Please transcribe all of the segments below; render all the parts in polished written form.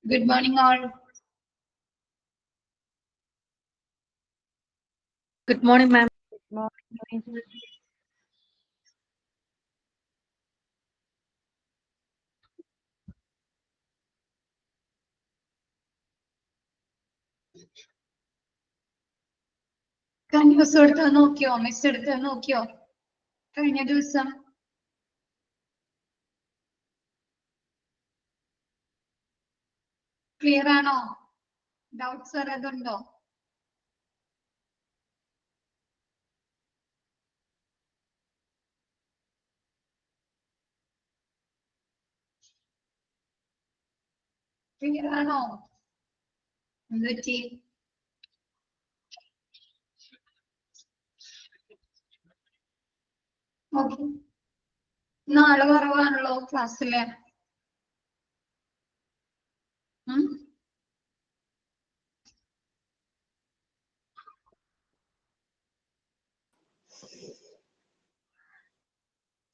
Good morning, all. Good morning, ma'am. Good morning. News എടുത്ത് നോക്കിയോ? Miss എടുത്ത് നോക്കിയോ? കഴിഞ്ഞ ദിവസം ക്ലിയർ ആണോ? ഡൗട്ട്സ് വല്ലതുണ്ടോ? ക്ലിയർ ആണോ? എന്തുപറ്റി? ഓക്കെ, നാളെ കുറവാണല്ലോ ക്ലാസ്സില്.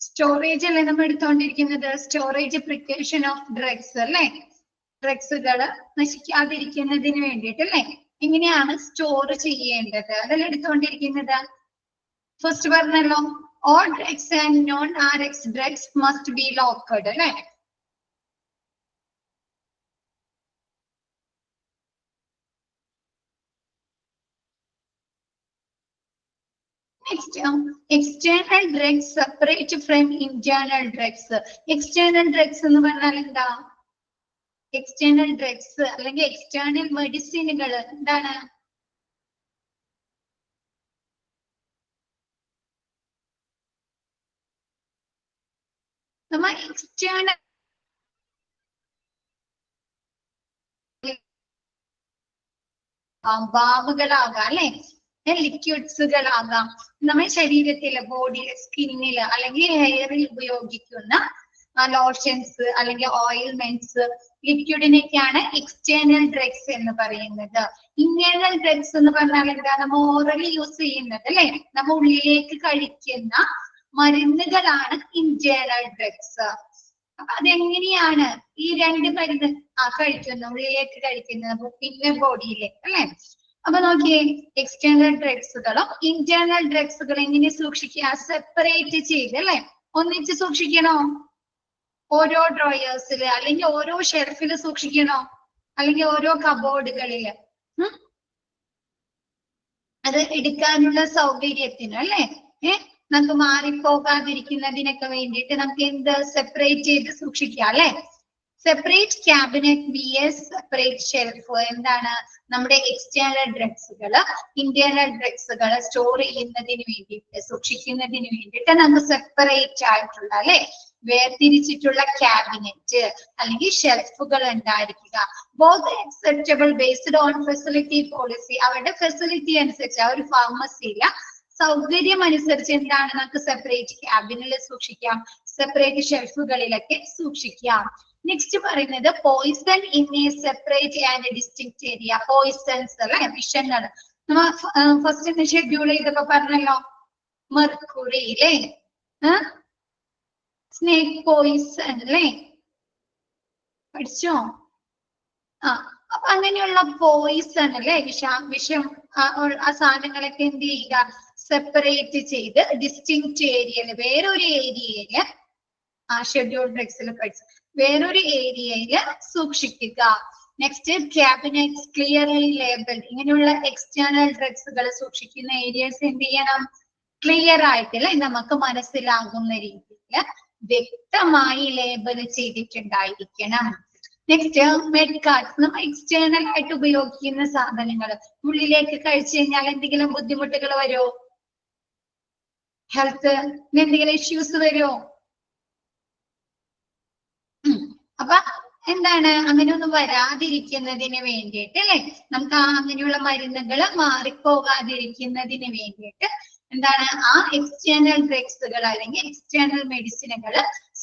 സ്റ്റോറേജ് അല്ലേ നമ്മൾ എടുത്തോണ്ടിരിക്കുന്നത്? സ്റ്റോറേജ് പ്രിക്കോഷൻ ഓഫ് ഡ്രഗ്സ് അല്ലേ? ഡ്രഗ്സുകള് നശിക്കാതിരിക്കുന്നതിന് വേണ്ടിയിട്ട് അല്ലേ? എങ്ങനെയാണ് സ്റ്റോർ ചെയ്യേണ്ടത് അതല്ലേ എടുത്തോണ്ടിരിക്കുന്നത്? ഫസ്റ്റ് പറഞ്ഞല്ലോ, all drugs and non-RX drugs must be locked അല്ലേ? Next, external drugs separate from internal drugs. External drugs എന്ന് പറഞ്ഞാൽ എന്താ? എക്സ്റ്റേണൽ ഡ്രഗ്സ് അല്ലെങ്കിൽ എക്സ്റ്റേണൽ മെഡിസിനുകൾ എന്താണ്? നമ്മ എക്സ്റ്റേണൽ ബാമുകളാകാം അല്ലെ, ലിക്വിഡ്സുകളാകാം, നമ്മുടെ ശരീരത്തില് ബോഡിയിലെ സ്കിന്നില് അല്ലെങ്കിൽ ഹെയറിൽ ഉപയോഗിക്കുന്ന ലോഷൻസ് അല്ലെങ്കിൽ ഓയിൽമെന്റ്സ്, ലിക്വിഡിനൊക്കെയാണ് എക്സ്റ്റേണൽ ഡ്രഗ്സ് എന്ന് പറയുന്നത്. ഇന്റേണൽ ഡ്രഗ്സ് എന്ന് പറഞ്ഞാൽ എന്താ? നമ്മ ഓറലി യൂസ് ചെയ്യുന്നത് അല്ലെ, നമ്മ ഉള്ളിലേക്ക് കഴിക്കുന്ന മരുന്നുകളാണ് ഇന്റേണൽ ഡ്രഗ്സ്. അപ്പൊ അതെങ്ങനെയാണ് ഈ രണ്ട് മരുന്ന് കഴിക്കുന്നത്, ഉള്ളിലേക്ക് കഴിക്കുന്നത്, പിന്നെ ബോഡിയിലേക്ക് അല്ലെ? അപ്പൊ നോക്കിയേ, എക്സ്റ്റേണൽ ഡ്രഗ്സുകളും ഇന്റേണൽ ഡ്രഗ്സുകളും എങ്ങനെ സൂക്ഷിക്കുക? സെപ്പറേറ്റ് ചെയ്ത് അല്ലെ, ഒന്നിച്ച് സൂക്ഷിക്കണോ? ഓരോ ഡ്രോയേഴ്സില് അല്ലെങ്കിൽ ഓരോ ഷെൽഫില് സൂക്ഷിക്കണോ? അല്ലെങ്കിൽ ഓരോ കബോർഡുകളില്? അത് എടുക്കാനുള്ള സൗകര്യത്തിന് അല്ലെ, നമുക്ക് മാറിപ്പോകാതിരിക്കുന്നതിനൊക്കെ വേണ്ടിയിട്ട് നമുക്ക് എന്ത് സെപ്പറേറ്റ് ചെയ്ത് സൂക്ഷിക്കാം അല്ലെ? Separate cabinet BS separate shelf. എന്താണ്? നമ്മുടെ എക്സ്റ്റേണൽ ഡ്രഗ്സുകള് ഇന്റേണൽ ഡ്രഗ്സുകള് സ്റ്റോർ ചെയ്യുന്നതിന് വേണ്ടിയിട്ട്, സൂക്ഷിക്കുന്നതിന് വേണ്ടിയിട്ട് നമുക്ക് സെപ്പറേറ്റ് ആയിട്ടുള്ള അല്ലെ, വേർതിരിച്ചിട്ടുള്ള ക്യാബിനറ്റ് അല്ലെങ്കിൽ ഷെൽഫുകൾ ഉണ്ടായിരിക്കുക. Both acceptable based on facility policy. അവരുടെ ഫെസിലിറ്റി അനുസരിച്ച് ആ ഒരു ഫാർമസിയിലെ സൗകര്യം അനുസരിച്ച് എന്താണ് നമുക്ക് സെപ്പറേറ്റ് ക്യാബിനിൽ സൂക്ഷിക്കാം, സെപ്പറേറ്റ് ഷെൽഫുകളിലൊക്കെ സൂക്ഷിക്കാം. നെക്സ്റ്റ് പറയുന്നത് poison in a separate and distinct area. Poisons അല്ലെ, വിഷങ്ങൾ. നമ്മ ഫസ്റ്റ് ഷെഡ്യൂൾ ചെയ്തപ്പോ പറഞ്ഞല്ലോ, മെർക്കുറി അല്ലേ, സ്നേക് പോയിസൺ അല്ലേ, പഠിച്ചോ? അപ്പൊ അങ്ങനെയുള്ള പോയിസൺ അല്ലെ, വിഷം ആ സാധനങ്ങളൊക്കെ എന്ത് ചെയ്യുക? സെപ്പറേറ്റ് ചെയ്ത് ഡിസ്റ്റിങ്ക്ട് ഏരിയയില്, വേറൊരു ഏരിയയില്, ആ ഷെഡ്യൂൾ ഡ്രഗ്സിൽ പഠിച്ചു, വേറൊരു ഏരിയയില് സൂക്ഷിക്കുക. Next cabinet clearly labelled. ഇങ്ങനെയുള്ള എക്സ്റ്റേണൽ ഡ്രഗ്സുകൾ സൂക്ഷിക്കുന്ന ഏരിയസ് എന്ത് ചെയ്യണം? ക്ലിയർ ആയിട്ടില്ല, നമുക്ക് മനസ്സിലാകുന്ന രീതിയിൽ വ്യക്തമായി ലേബൽ ചെയ്തിട്ടുണ്ടായിരിക്കണം. Next med cards. നമ്മൾ എക്സ്റ്റേണൽ ആയിട്ട് ഉപയോഗിക്കുന്ന സാധനങ്ങൾ ഉള്ളിലേക്ക് കഴിച്ചു കഴിഞ്ഞാൽ എന്തെങ്കിലും ബുദ്ധിമുട്ടുകൾ വരുമോ? ഹെൽത്ത് എന്തെങ്കിലും ഇഷ്യൂസ് വരുമോ? അപ്പൊ എന്താണ്? അങ്ങനെയൊന്നും വരാതിരിക്കുന്നതിന് വേണ്ടിയിട്ട് അല്ലെ, നമുക്ക് അങ്ങനെയുള്ള മരുന്നുകൾ മാറിപ്പോകാതിരിക്കുന്നതിന് വേണ്ടിയിട്ട് എന്താണ്? ആ എക്സ്റ്റേണൽ ഡ്രഗ്സുകൾ അല്ലെങ്കിൽ എക്സ്റ്റേണൽ മെഡിസിനുകൾ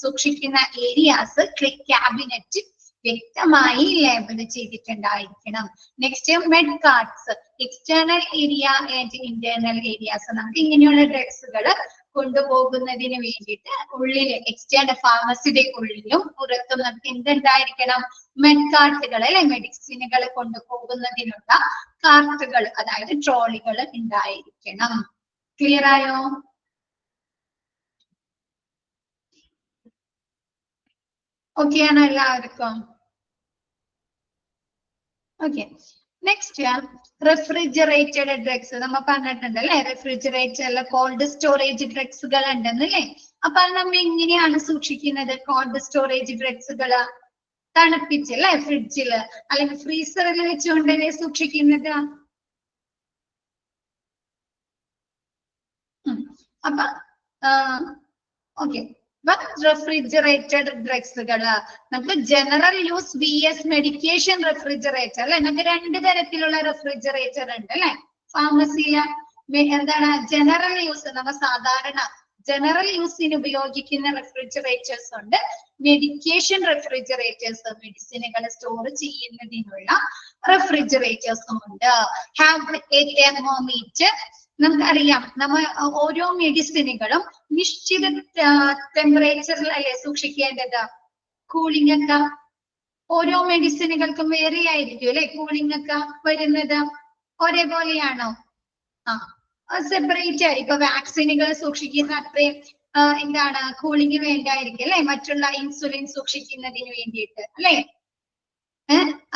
സൂക്ഷിക്കുന്ന ഏരിയാസ് ക്യാബിനറ്റ് വ്യക്തമായി ലേബൽ ചെയ്തിട്ടുണ്ടായിരിക്കണം. Next med cards. External area and internal areas. നമുക്ക് ഇങ്ങനെയുള്ള ഡ്രഗ്സുകൾ കൊണ്ടുപോകുന്നതിന് വേണ്ടിയിട്ട് ഉള്ളില് എക്സ്റ്റേണൽ ഫാർമസിയുടെ ഉള്ളിലും പുറത്തും നമുക്ക് എന്തുണ്ടായിരിക്കണം? മെഡ്കാർട്ടുകൾ അല്ലെ, മെഡിസിനുകൾ കൊണ്ടുപോകുന്നതിനുള്ള കാർട്ടുകൾ, അതായത് ട്രോളികൾ ഉണ്ടായിരിക്കണം. ക്ലിയർ ആയോ? ഓക്കെ ആണോ എല്ലാവർക്കും? ഓക്കെ. നെക്സ്റ്റ് റെഫ്രിജറേറ്റഡ് ഡ്രഗ്സ് നമ്മൾ പറഞ്ഞിട്ടുണ്ട് അല്ലെ, റെഫ്രിജറേറ്ററിൽ കോൾഡ് സ്റ്റോറേജ് ഡ്രഗ്സുകൾ ഉണ്ടെന്ന് അല്ലേ. അപ്പൊ നമ്മൾ എങ്ങനെയാണ് സൂക്ഷിക്കുന്നത്? കോൾഡ് സ്റ്റോറേജ് ഡ്രഗ്സുകൾ തണുപ്പിച്ച് അല്ലെ, ഫ്രിഡ്ജില് അല്ലെങ്കിൽ ഫ്രീസറിൽ വെച്ചുകൊണ്ടല്ലേ സൂക്ഷിക്കുന്നത്. അപ്പൊ ഓക്കെ, റെഫ്രിജറേറ്റഡ് ഡ്രഗ്സുകൾ നമുക്ക് general use VS medication refrigerator അല്ലെ. നമുക്ക് 2 തരത്തിലുള്ള റെഫ്രിജറേറ്റർ ഉണ്ട് അല്ലെ ഫാർമസിയില്. എന്താണ് ജനറൽ യൂസ്? നമ്മ സാധാരണ ജനറൽ യൂസിന് ഉപയോഗിക്കുന്ന റെഫ്രിജറേറ്റേഴ്സ് ഉണ്ട്. മെഡിക്കേഷൻ റെഫ്രിജറേറ്റേഴ്സ്, മെഡിസിനുകൾ സ്റ്റോർ ചെയ്യുന്നതിനുള്ള റെഫ്രിജറേറ്റേഴ്സും ഉണ്ട്. Have A thermometer. നമുക്കറിയാം നമ്മൾ ഓരോ മെഡിസിനുകളും നിശ്ചിത ടെമ്പറേച്ചറിൽ അല്ലേ സൂക്ഷിക്കേണ്ടത്. കൂളിംഗ് ഒക്കെ ഓരോ മെഡിസിനുകൾക്കും വേറെ ആയിരിക്കും അല്ലെ, കൂളിംഗ് ഒക്കെ വരുന്നത് ഒരേപോലെയാണോ? സെപ്പറേറ്റ് ആയി. ഇപ്പൊ വാക്സിനുകൾ സൂക്ഷിക്കുന്ന അത്രയും എന്താണ് കൂളിംഗ് വേണ്ടായിരിക്കും അല്ലെ, മറ്റുള്ള ഇൻസുലിൻ സൂക്ഷിക്കുന്നതിന് വേണ്ടിയിട്ട് അല്ലെ.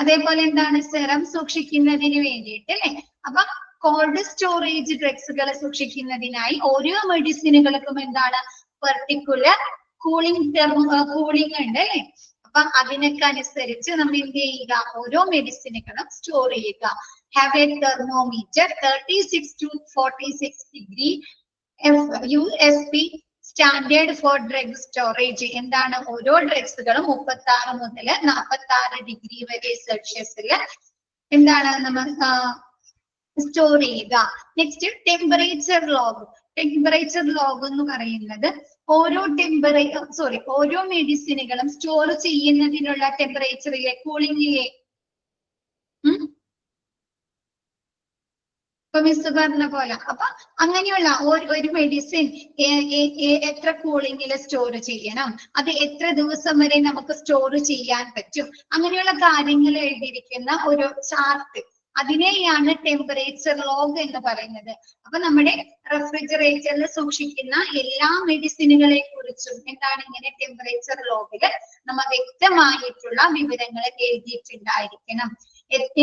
അതേപോലെ എന്താണ് സെറം സൂക്ഷിക്കുന്നതിന് വേണ്ടിയിട്ട് അല്ലെ. അപ്പൊ കോൾഡ് സ്റ്റോറേജ് ഡ്രഗ്സുകൾ സൂക്ഷിക്കുന്നതിനായി ഓരോ മെഡിസിനുകൾക്കും എന്താണ് പെർട്ടിക്കുലർ കൂളിംഗ് ഉണ്ട് അല്ലെ. അപ്പൊ അതിനൊക്കെ അനുസരിച്ച് നമ്മൾ എന്ത് ചെയ്യുക? ഓരോ മെഡിസിനുകളും സ്റ്റോർ ചെയ്യുക. Have A thermometer 36 to 46 degree USP standard for drug storage. എന്താണ് ഓരോ ഡ്രഗ്സുകളും 36 മുതൽ 46 ഡിഗ്രി വരെ സെൽഷ്യസിൽ എന്താണ് നമ്മൾ സ്റ്റോർ ചെയ്യുക. Next temperature log. Temperature log എന്ന് പറയുന്നത് ഓരോ മെഡിസിനുകളും സ്റ്റോർ ചെയ്യുന്നതിനുള്ള ടെമ്പറേച്ചറിലെ കൂളിംഗിലെ ഇപ്പൊ മിസ് പറഞ്ഞ പോലെ. അപ്പൊ അങ്ങനെയുള്ള ഒരു മെഡിസിൻ എത്ര കൂളിംഗിൽ സ്റ്റോർ ചെയ്യണം, അത് എത്ര ദിവസം വരെ നമുക്ക് സ്റ്റോർ ചെയ്യാൻ പറ്റും, അങ്ങനെയുള്ള കാര്യങ്ങൾ എഴുതിയിരിക്കുന്ന ഒരു ചാർട്ട്, അതിനെയാണ് ടെമ്പറേച്ചർ ലോഗ് എന്ന് പറയുന്നത്. അപ്പൊ നമ്മുടെ റെഫ്രിജറേറ്ററിൽ സൂക്ഷിക്കുന്ന എല്ലാ മെഡിസിനുകളെ കുറിച്ചും എന്താണ് ഇങ്ങനെ ടെമ്പറേച്ചർ ലോഗിൽ നമ്മൾ വ്യക്തമായിട്ടുള്ള വിവരങ്ങൾ എഴുതിയിട്ടുണ്ടായിരിക്കണം.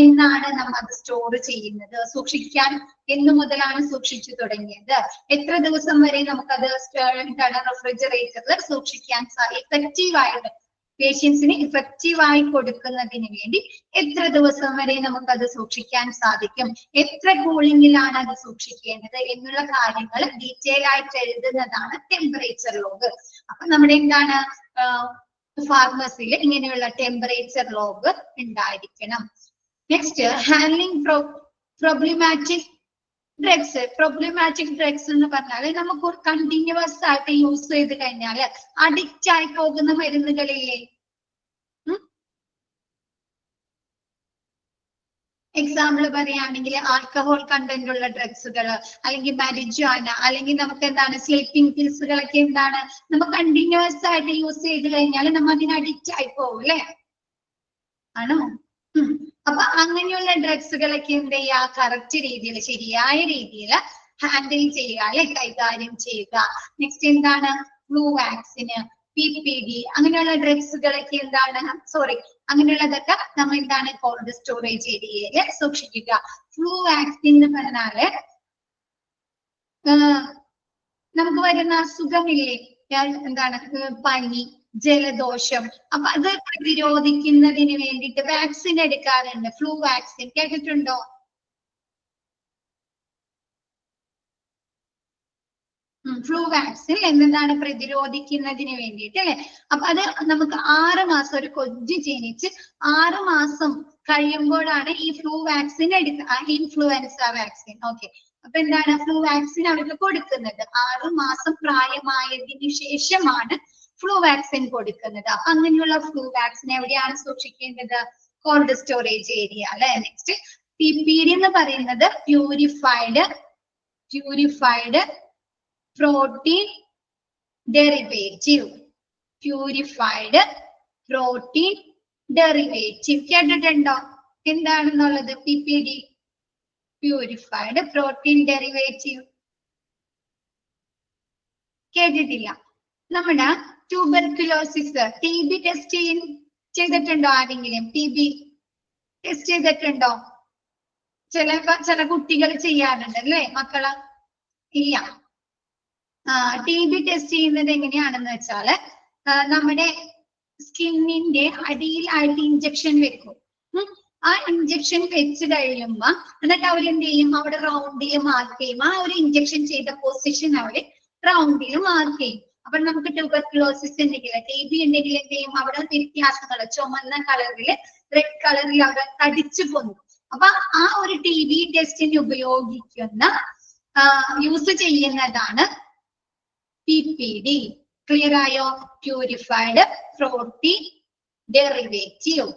എന്നാണ് നമ്മൾ അത് സ്റ്റോർ ചെയ്യുന്നത്, സൂക്ഷിക്കാൻ എന്നു മുതലാണ് സൂക്ഷിച്ചു തുടങ്ങിയത്, എത്ര ദിവസം വരെ നമുക്കത് റെഫ്രിജറേറ്ററിൽ സൂക്ഷിക്കാൻ എഫക്റ്റീവായിട്ട് പേഷ്യൻസിന് ഇഫക്റ്റീവായി കൊടുക്കുന്നതിന് വേണ്ടി എത്ര ദിവസം വരെ നമുക്കത് സൂക്ഷിക്കാൻ സാധിക്കും, എത്ര കൂളിംഗിലാണ് അത് സൂക്ഷിക്കേണ്ടത് എന്നുള്ള കാര്യങ്ങൾ ഡീറ്റെയിൽ ആയിട്ട് എഴുതുന്നതാണ് ടെമ്പറേച്ചർ ലോഗ്. അപ്പൊ നമ്മുടെ എന്താണ് ഫാർമസിയിൽ ഇങ്ങനെയുള്ള ടെമ്പറേച്ചർ ലോഗ് ഉണ്ടായിരിക്കണം. Next handling problematic drugs. Problematic drugs എന്ന് പറഞ്ഞാൽ നമുക്ക് കണ്ടിന്യൂസ് ആയിട്ട് യൂസ് ചെയ്ത് കഴിഞ്ഞാൽ അഡിക്റ്റ് ആയി പോകുന്ന മരുന്നുകളില്ലേ. എക്സാമ്പിൾ പറയുകയാണെങ്കിൽ ആൽക്കഹോൾ കണ്ടന്റ് ഉള്ള ഡ്രഗ്സുകൾ, അല്ലെങ്കിൽ marijuana, അല്ലെങ്കിൽ നമുക്ക് എന്താണ് സ്ലീപ്പിംഗ് പിൽസുകളൊക്കെ എന്താണ് നമ്മൾ കണ്ടിന്യൂസ് ആയിട്ട് യൂസ് ചെയ്ത് കഴിഞ്ഞാൽ നമ്മൾ അതിന് അഡിക്റ്റ് ആയി പോകും അല്ലെ, ആണോ? അപ്പൊ അങ്ങനെയുള്ള ഡ്രഗ്സുകളൊക്കെ എന്ത് ചെയ്യുക? കറക്റ്റ് രീതിയിൽ ശരിയായ രീതിയിൽ ഹാൻഡിൽ ചെയ്യുക അല്ലെ, കൈകാര്യം ചെയ്യുക. നെക്സ്റ്റ് എന്താണ് ഫ്ലൂ വാക്സിന്, PPD അങ്ങനെയുള്ള ഡ്രഗ്സുകളൊക്കെ എന്താണ് അങ്ങനെയുള്ളതൊക്കെ നമ്മൾ എന്താണ് കോൾഡ് സ്റ്റോറേജ് ഏരിയയിൽ സൂക്ഷിക്കുക. ഫ്ലൂ വാക്സിൻ എന്ന് പറഞ്ഞാല് നമുക്ക് വരുന്ന അസുഖമില്ലേ, എന്താണ് പനി, ജലദോഷം, അപ്പൊ അത് പ്രതിരോധിക്കുന്നതിന് വേണ്ടിയിട്ട് വാക്സിൻ എടുക്കാറുണ്ട്. ഫ്ലൂ വാക്സിൻ കേട്ടിട്ടുണ്ടോ? ഫ്ലൂ വാക്സിൻ എന്താണ് പ്രതിരോധിക്കുന്നതിന് വേണ്ടിയിട്ട് അല്ലെ. അപ്പൊ അത് നമുക്ക് 6 മാസം, ഒരു കൊച്ചു ജനിച്ച് 6 മാസം കഴിയുമ്പോഴാണ് ഈ ഫ്ലൂ വാക്സിൻ എടുക്കുക, ഇൻഫ്ലുവൻസ വാക്സിൻ. ഓക്കെ, അപ്പൊ എന്താണ് ഫ്ലൂ വാക്സിൻ അവർക്ക് കൊടുക്കുന്നത് 6 മാസം പ്രായമായതിനു ശേഷമാണ് ഫ്ലൂ വാക്സിൻ കൊടുക്കുന്നത്. അപ്പൊ അങ്ങനെയുള്ള ഫ്ലൂ വാക്സിൻ എവിടെയാണ് സൂക്ഷിക്കേണ്ടത്? കോൾഡ് സ്റ്റോറേജ് ഏരിയ അല്ലെ. നെക്സ്റ്റ് PPD എന്ന് പറയുന്നത് purified protein derivative. Purified protein derivative. കേട്ടിട്ടുണ്ടോ എന്താണെന്നുള്ളത്? PPD, purified protein derivative. കേട്ടിട്ടില്ല? നമ്മുടെ ട്യൂബർക്യുലോസിസ് TB ടെസ്റ്റ് ചെയ്തിട്ടുണ്ടോ ആരെങ്കിലും? TB ടെസ്റ്റ് ചെയ്തിട്ടുണ്ടോ? ചില കുട്ടികൾ ചെയ്യാറുണ്ട് അല്ലേ മക്കള്? ഇല്ല. TB ടെസ്റ്റ് ചെയ്യുന്നത് എങ്ങനെയാണെന്ന് വെച്ചാല് നമ്മുടെ സ്കിന്നിന്റെ അടിയിലായിട്ട് ഇഞ്ചക്ഷൻ വെക്കും. ആ ഇഞ്ചക്ഷൻ വെച്ച് കഴിയുമ്പോ എന്നിട്ട് അവരെന്ത് ചെയ്യും? അവിടെ റൗണ്ടിൽ മാർക്ക് ചെയ്യും. ആ ഒരു ഇഞ്ചക്ഷൻ ചെയ്ത പൊസിഷൻ അവര് റൗണ്ടിൽ മാർക്ക് ചെയ്യും. അപ്പൊ നമുക്ക് ട്യൂബർക്യുലോസിസ് ഉണ്ടെങ്കിൽ TB ഉണ്ടെങ്കിൽ എന്ത് ചെയ്യും? അവിടെ വ്യത്യാസങ്ങൾ ചുമന്ന കളറില് റെഡ് കളറിൽ അവിടെ തടിച്ചു പോന്നു. അപ്പൊ ആ ഒരു TB ടെസ്റ്റിന് ഉപയോഗിക്കുന്ന യൂസ് ചെയ്യുന്നതാണ് PPD. ക്ലിയർ ആയോ? Purified protein derivative.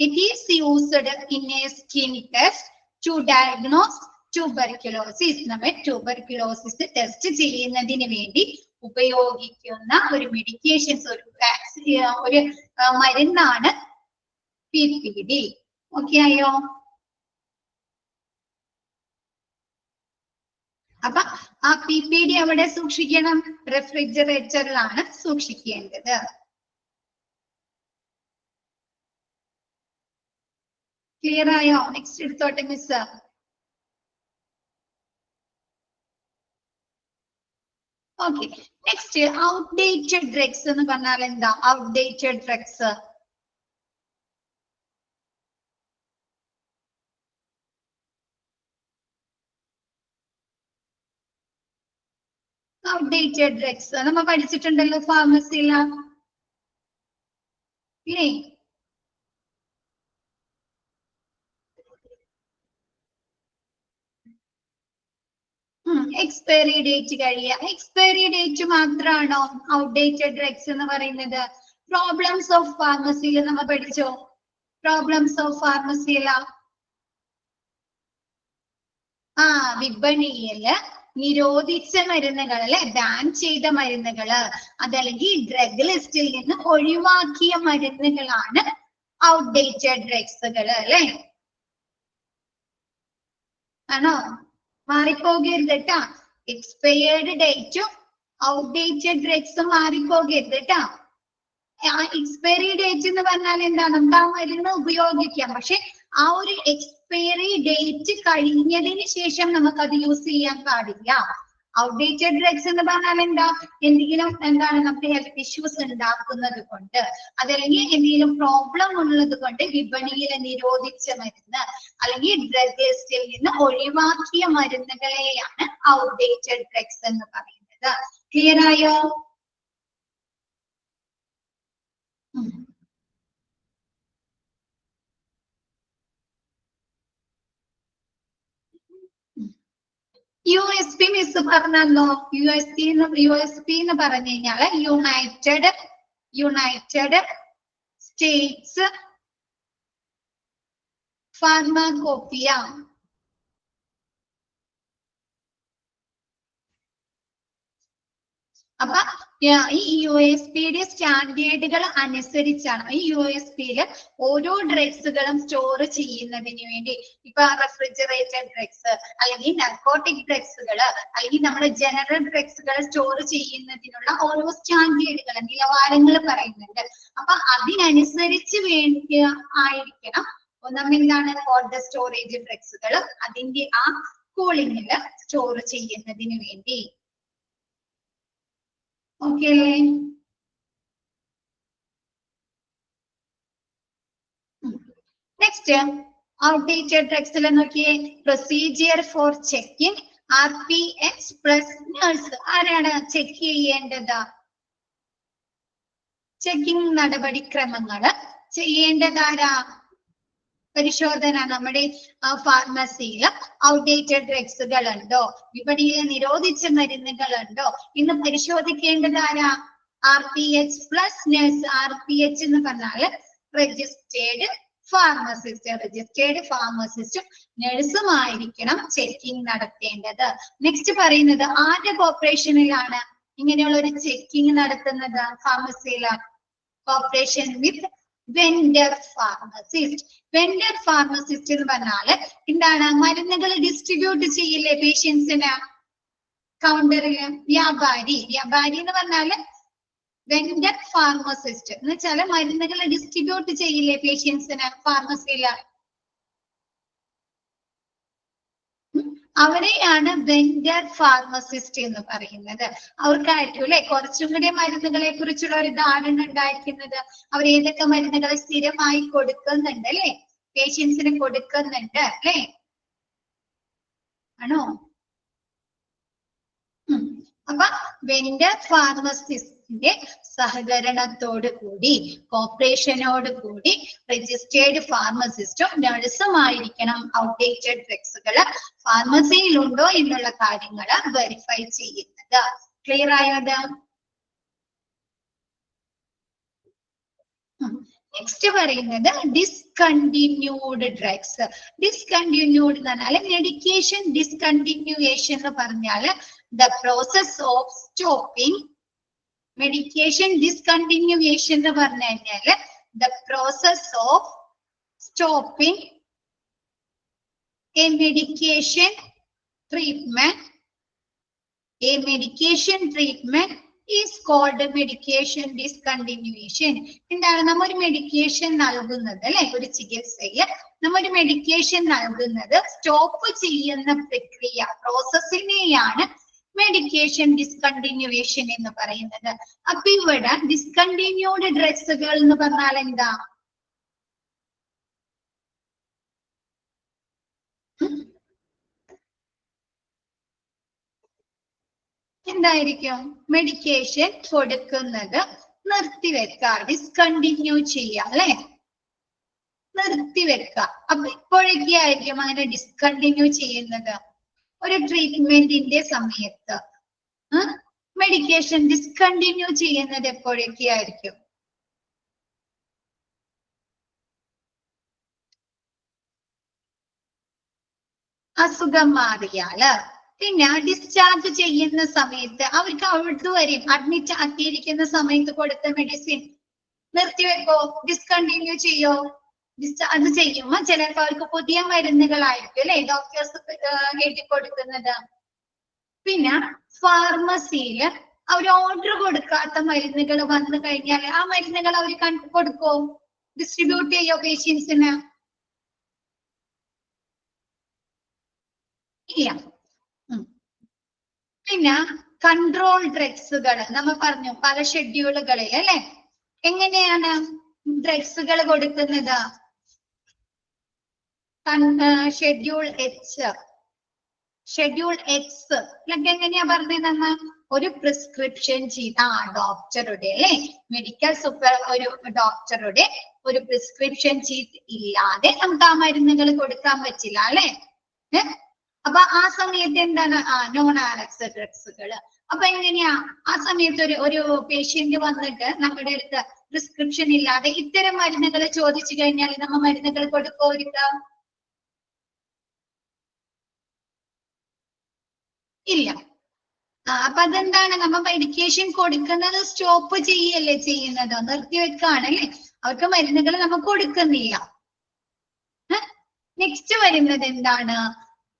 It is used in a skin test to diagnose tuberculosis. നമ്മൾ ട്യൂബർക്യുലോസിസ് ടെസ്റ്റ് ചെയ്യുന്നതിന് വേണ്ടി ഉപയോഗിക്കുന്ന ഒരു മെഡിക്കേഷൻസ്, ഒരു മരുന്നാണ് PPD. ഓക്കെ ആയോ? അപ്പൊ ആ PPD അവിടെ സൂക്ഷിക്കണം, റെഫ്രിജറേറ്ററിലാണ് സൂക്ഷിക്കേണ്ടത്. ക്ലിയർ ആയോ? നെക്സ്റ്റ് എടുത്തോട്ടെ miss. Okay, next outdated drugs എന്ന് പറഞ്ഞാൽ എന്താ? ഔട്ട്ഡേറ്റഡ് ഡ്രഗ്സ് നമ്മൾ പഠിച്ചിട്ടുണ്ടല്ലോ ഫാർമസിയില, ഇല്ലേ? എക്സ്പയറി ഡേറ്റ് കഴിയുക. എക്സ്പയറി ഡേറ്റ് മാത്രമാണോ ഔട്ട്ഡേറ്റഡ് ഡ്രഗ്സ് എന്ന് പറയുന്നത്? പ്രോബ്ലംസ് ഓഫ് ഫാർമസിയിൽ നമ്മൾ പഠിച്ചോ? പ്രോബ്ലംസ് ഓഫ് ഫാർമസിയില വിപണിയില് നിരോധിച്ച മരുന്നുകൾ അല്ലെ, ബാൻ ചെയ്ത മരുന്നുകള്, അതല്ലെങ്കിൽ ഡ്രഗ് ലിസ്റ്റിൽ നിന്ന് ഒഴിവാക്കിയ മരുന്നുകളാണ് ഔട്ട്ഡേറ്റഡ് ഡ്രഗ്സുകള് അല്ലെ? ആണോ? മാറിപ്പോകരുത് കേട്ടാ. എക്സ്പയർഡ് ഡേറ്റും ഔട്ട്ഡേറ്റഡ് ഡ്രഗ്സും മാറിപ്പോകരുത് കേട്ടാ. എക്സ്പയറി ഡേറ്റ് എന്ന് പറഞ്ഞാൽ എന്താണ്? നമുക്ക് ആ മരുന്ന് ഉപയോഗിക്കാം, പക്ഷെ ആ ഒരു എക്സ്പയറി ഡേറ്റ് കഴിഞ്ഞതിന് ശേഷം നമുക്കത് യൂസ് ചെയ്യാൻ പാടില്ല. ഔട്ട്ഡേറ്റഡ് ഡ്രഗ്സ് എന്ന് പറഞ്ഞാൽ എന്താ? എന്തെങ്കിലും നമുക്ക് ഹെൽത്ത് ഇഷ്യൂസ് ഉണ്ടാക്കുന്നത് കൊണ്ട്, അതല്ലെങ്കിൽ എന്തെങ്കിലും പ്രോബ്ലം ഉള്ളത് കൊണ്ട് വിപണിയിൽ നിരോധിച്ച മരുന്ന് അല്ലെങ്കിൽ ഡ്രഗ് ലിസ്റ്റിൽ നിന്ന് ഒഴിവാക്കിയ മരുന്നുകളെയാണ് ഔട്ട്ഡേറ്റഡ് ഡ്രഗ്സ് എന്ന് പറയുന്നത്. ക്ലിയർ ആയോ? USP മിസ് പറഞ്ഞല്ലോ. USP എന്ന് പറഞ്ഞു കഴിഞ്ഞാല് യുണൈറ്റഡ് സ്റ്റേറ്റ്സ് ഫാർമാകോപ്പിയ. അപ്പൊ ഈ USPയുടെ സ്റ്റാൻഡേർഡുകൾ അനുസരിച്ചാണ് ഈ USPയില് ഓരോ ഡ്രഗ്സുകളും സ്റ്റോർ ചെയ്യുന്നതിന് വേണ്ടി, ഇപ്പൊ റെഫ്രിജറേറ്റഡ് ഡ്രഗ്സ് അല്ലെങ്കിൽ നർക്കോട്ടിക് ഡ്രഗ്സുകള് അല്ലെങ്കിൽ നമ്മുടെ ജനറൽ ഡ്രഗ്സുകൾ സ്റ്റോർ ചെയ്യുന്നതിനുള്ള ഓരോ സ്റ്റാൻഡേർഡുകൾ, നിലവാരങ്ങൾ പറയുന്നുണ്ട്. അപ്പൊ അതിനനുസരിച്ച് വേണ്ടി ആയിരിക്കണം എന്താണ് കോൾഡ് സ്റ്റോറേജ് ഡ്രഗ്സുകൾ അതിന്റെ ആ കൂളിങ്ങില് സ്റ്റോർ ചെയ്യുന്നതിന് വേണ്ടി. ഓക്കെ അല്ലേ? നെക്സ്റ്റ് ഔട്ട്ഡേറ്റഡ് ഡ്രഗ്സിൽ നോക്കിയേ. Procedure for checking RPH plus nurse. ആരാണ് ചെക്ക് ചെയ്യേണ്ടത്? ചെക്കിംഗ് നടപടിക്രമങ്ങള് ചെയ്യേണ്ടതാരാ? പരിശോധന. നമ്മുടെ ഫാർമസിയിൽ ഔട്ട്ഡേറ്റഡ് ഡ്രഗ്സുകൾ ഉണ്ടോ, വിപണിയിൽ നിരോധിച്ച മരുന്നുകൾ ഉണ്ടോ ഇന്ന് പരിശോധിക്കേണ്ടതാരാ? RPH plus nurse. RPH എന്ന് പറഞ്ഞാല് രജിസ്റ്റേർഡ് ഫാർമസിസ്റ്റ്, രജിസ്റ്റേർഡ് ഫാർമസിസ്റ്റും നഴ്സുമായിരിക്കണം ചെക്കിംഗ് നടത്തേണ്ടത്. നെക്സ്റ്റ് പറയുന്നത് ആരുടെ കോർപ്പറേഷനിലാണ് ഇങ്ങനെയുള്ള ഒരു ചെക്കിംഗ് നടത്തുന്നത്? ഫാർമസിയിലാണ്. കോർപ്പറേഷൻ വിത്ത് വെൻഡർ ഫാർമസിസ്റ്റ്. വെൻഡർ ഫാർമസിസ്റ്റ് എന്ന് പറഞ്ഞാല് എന്താണ്? മരുന്നുകൾ ഡിസ്ട്രിബ്യൂട്ട് ചെയ്യില്ലേ പേഷ്യൻസിന് കൗണ്ടറില്? വ്യാപാരി. വ്യാപാരി എന്ന് പറഞ്ഞാല് വെൻഡർ ഫാർമസിസ്റ്റ് എന്ന് വെച്ചാല് മരുന്നുകൾ ഡിസ്ട്രിബ്യൂട്ട് ചെയ്യില്ലേ പേഷ്യൻസിന് ഫാർമസിയില്? അവരെയാണ് വെൻഡർ ഫാർമസിസ്റ്റ് എന്ന് പറയുന്നത്. അവർക്കായിരിക്കും അല്ലെ കുറച്ചും കൂടി മരുന്നുകളെ കുറിച്ചുള്ള ഒരു ധാരണ ഉണ്ടായിരിക്കുന്നത്. അവർ ഏതൊക്കെ മരുന്നുകൾ സ്ഥിരമായി കൊടുക്കുന്നുണ്ട് അല്ലെ, പേഷ്യൻസിന് കൊടുക്കുന്നുണ്ട് അല്ലെ, ആണോ? അപ്പൊ വെൻഡർ ഫാർമസിസ്റ്റിന്റെ സഹകരണത്തോട് കൂടി, കോർപ്പറേഷനോട് കൂടി രജിസ്റ്റേർഡ് ഫാർമസിസ്റ്റും നഴ്സുമായിരിക്കണം ഔട്ട്ഡേറ്റഡ് ഡ്രഗ്സുകൾ ഫാർമസിയിലുണ്ടോ എന്നുള്ള കാര്യങ്ങൾ വെരിഫൈ ചെയ്യുന്നത്. ക്ലിയർ ആയത്? നെക്സ്റ്റ് പറയുന്നത് ഡിസ്കണ്ടിന്യൂഡ് ഡ്രഗ്സ്. ഡിസ്കണ്ടിന്യൂഡ് എന്ന് പറഞ്ഞാല് മെഡിക്കേഷൻ ഡിസ്കണ്ടിന്യൂവേഷൻ എന്ന് പറഞ്ഞാല് the process of stopping medication discontinuation എന്ന് പറഞ്ഞു കഴിഞ്ഞാല് the process of stopping a medication treatment is called medication discontinuation. എന്താണ്? നമ്മ ഒരു മെഡിക്കേഷൻ നൽകുന്നത് അല്ലെ, ഒരു ചികിത്സയിൽ നമ്മ ഒരു മെഡിക്കേഷൻ നൽകുന്നത് സ്റ്റോപ്പ് ചെയ്യുന്ന പ്രക്രിയ, പ്രോസസ്സിനെയാണ് മെഡിക്കേഷൻ ഡിസ്കണ്ടിന്യൂവേഷൻ എന്ന് പറയുന്നത്. അപ്പൊ ഇവിടെ ഡിസ്കണ്ടിന്യൂഡ് ഡ്രഗ്സുകൾ എന്ന് പറഞ്ഞാൽ എന്താ? എന്തായിരിക്കും? മെഡിക്കേഷൻ കൊടുക്കുന്നത് നിർത്തിവെക്കുക, ഡിസ്കണ്ടിന്യൂ ചെയ്യുക അല്ലെ, നിർത്തിവെക്കുക. അപ്പൊ ഇപ്പോഴൊക്കെ ആയിരിക്കും അങ്ങനെ ഡിസ്കണ്ടിന്യൂ ചെയ്യുന്നത്? ഒരു ട്രീറ്റ്മെന്റിന്റെ സമയത്ത് മെഡിക്കേഷൻ ഡിസ്കണ്ടിന്യൂ ചെയ്യുന്നത് എപ്പോഴൊക്കെ ആയിരിക്കും? അസുഖം മാറിയാല്. പിന്നെ ഡിസ്ചാർജ് ചെയ്യുന്ന സമയത്ത് അവർക്ക് അവിടുവരെയും അഡ്മിറ്റ് ആക്കിയിരിക്കുന്ന സമയത്ത് കൊടുത്ത മെഡിസിൻ നിർത്തിവെക്കോ, ഡിസ്കണ്ടിന്യൂ ചെയ്യോ? അത് ചെയ്യുമ്പോ ചിലപ്പോൾ അവർക്ക് പുതിയ മരുന്നുകളായിരിക്കും അല്ലെ ഡോക്ടേഴ്സ് എഴുതി കൊടുക്കുന്നത്. പിന്നെ ഫാർമസിയില് അവർ ഓർഡർ കൊടുക്കാത്ത മരുന്നുകൾ വന്നു കഴിഞ്ഞാൽ ആ മരുന്നുകൾ അവർ കൊടുക്കോ, ഡിസ്ട്രിബ്യൂട്ട് ചെയ്യോ പേഷ്യൻസിന്? ഇല്ല. പിന്നെ കൺട്രോൾ ഡ്രഗ്സുകൾ നമ്മൾ പറഞ്ഞു പല ഷെഡ്യൂളുകളിൽ അല്ലെ. എങ്ങനെയാണ് ഡ്രഗ്സുകൾ കൊടുക്കുന്നത്? ഷെഡ്യൂൾ എച്ച്, ഷെഡ്യൂൾ എക്സ് ഇതൊക്കെ എങ്ങനെയാ പറഞ്ഞത്? ഒരു പ്രിസ്ക്രിപ്ഷൻ ചെയ്ത ഡോക്ടറുടെ അല്ലെ, മെഡിക്കൽ ഒരു ഡോക്ടറുടെ ഒരു പ്രിസ്ക്രിപ്ഷൻ ചീറ്റ് ഇല്ലാതെ നമുക്ക് ആ മരുന്നുകൾ കൊടുക്കാൻ പറ്റില്ല അല്ലെ. അപ്പൊ ആ സമയത്ത് എന്താണ്? നോൺ ആർഎക്സ് ഡ്രഗ്സുകൾ. അപ്പൊ എങ്ങനെയാ ആ സമയത്ത് ഒരു പേഷ്യന്റ് വന്നിട്ട് നമ്മുടെ അടുത്ത് പ്രിസ്ക്രിപ്ഷൻ ഇല്ലാതെ ഇത്തരം മരുന്നുകൾ ചോദിച്ചു കഴിഞ്ഞാൽ നമ്മ മരുന്നുകൾ കൊടുക്കോരിക്കാം? ഇല്ല. അപ്പൊ അതെന്താണ്? നമ്മ മെഡിക്കേഷൻ കൊടുക്കുന്നത് സ്റ്റോപ്പ് ചെയ്യല്ലേ ചെയ്യുന്നത്, നിർത്തിവെക്കാണ് അല്ലെ. അവർക്ക് മരുന്നുകൾ നമ്മ കൊടുക്കുന്നില്ല. നെക്സ്റ്റ് വരുന്നത് എന്താണ്?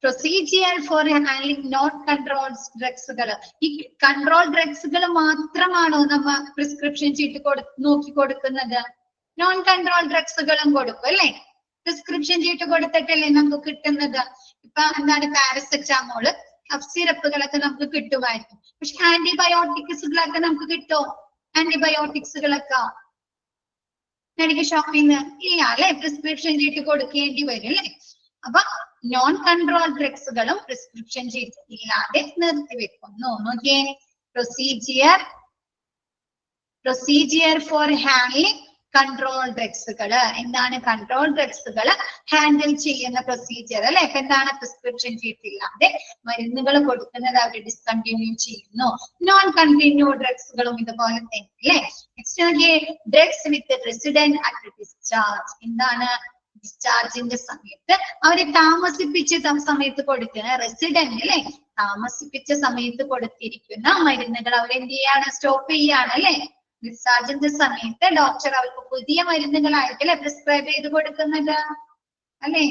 Procedure for handling non control ഡ്രഗ്സുകൾ. ഈ കൺട്രോൾ ഡ്രഗ്സുകൾ മാത്രമാണോ നമ്മ പ്രിസ്ക്രിപ്ഷൻ ചീട്ട് നോക്കി കൊടുക്കുന്നത്? നോൺ കൺട്രോൾ ഡ്രഗ്സുകളും കൊടുക്കും അല്ലെ. പ്രിസ്ക്രിപ്ഷൻ ചീട്ട് കൊടുത്തിട്ടല്ലേ നമുക്ക് കിട്ടുന്നത്. ഇപ്പൊ എന്താണ്? പാരസെറ്റാമോള്, കഫ് സിറപ്പുകളൊക്കെ നമുക്ക് കിട്ടുമായിരിക്കും. പക്ഷെ ആന്റിബയോട്ടിക്സുകളൊക്കെ നമുക്ക് കിട്ടുമോ? ആന്റിബയോട്ടിക്സുകളൊക്കെ മെഡിക്കൽ ഷോപ്പിൽ നിന്ന് ഇല്ല അല്ലെ, പ്രിസ്ക്രിപ്ഷൻ ചീട്ട് കൊടുക്കേണ്ടി വരും അല്ലെ. അപ്പൊ നോൺ കൺട്രോൾ ഡ്രഗ്സുകളും പ്രിസ്ക്രിപ്ഷൻ ചീട്ട് ഇല്ലാതെ നിർത്തിവെക്കുന്നു. നോക്കിയേ, പ്രൊസീജിയർ ഫോർ ഹാൻഡ്ലിംഗ് കൺട്രോൾ ഡ്രഗ്സുകൾ. എന്താണ് കൺട്രോൾ ഡ്രഗ്സുകൾ ഹാൻഡിൽ ചെയ്യുന്ന പ്രൊസീജിയർ അല്ലെ. അപ്പൊ എന്താണ്? പ്രിസ്ക്രിപ്ഷൻ ചീട്ട് ഇല്ലാതെ മരുന്നുകൾ കൊടുക്കുന്നത് അവർ ഡിസ്കണ്ടിന്യൂ ചെയ്യുന്നു. നോൺ കണ്ടിന്യൂ ഡ്രഗ്സുകളും ഇതുപോലെ തന്നെ അല്ലെ. നെക്സ്റ്റ് നോക്കിയേ, drugs with resident at discharge. എന്താണ്? ഡിസ്ചാർജിന്റെ സമയത്ത് അവരെ താമസിപ്പിച്ച സമയത്ത് കൊടുക്കുന്ന റെസിഡന്റ് അല്ലെ, താമസിപ്പിച്ച സമയത്ത് കൊടുത്തിരിക്കുന്ന മരുന്നുകൾ അവരെന്ത് ചെയ്യാണ്, സ്റ്റോപ്പ് ചെയ്യാണ് അല്ലെ. ഡിസ്ചാർജിന്റെ സമയത്ത് ഡോക്ടർ അവർക്ക് പുതിയ മരുന്നുകളായിരിക്കും പ്രിസ്ക്രൈബ് ചെയ്ത് കൊടുക്കുന്നത് അല്ലെ.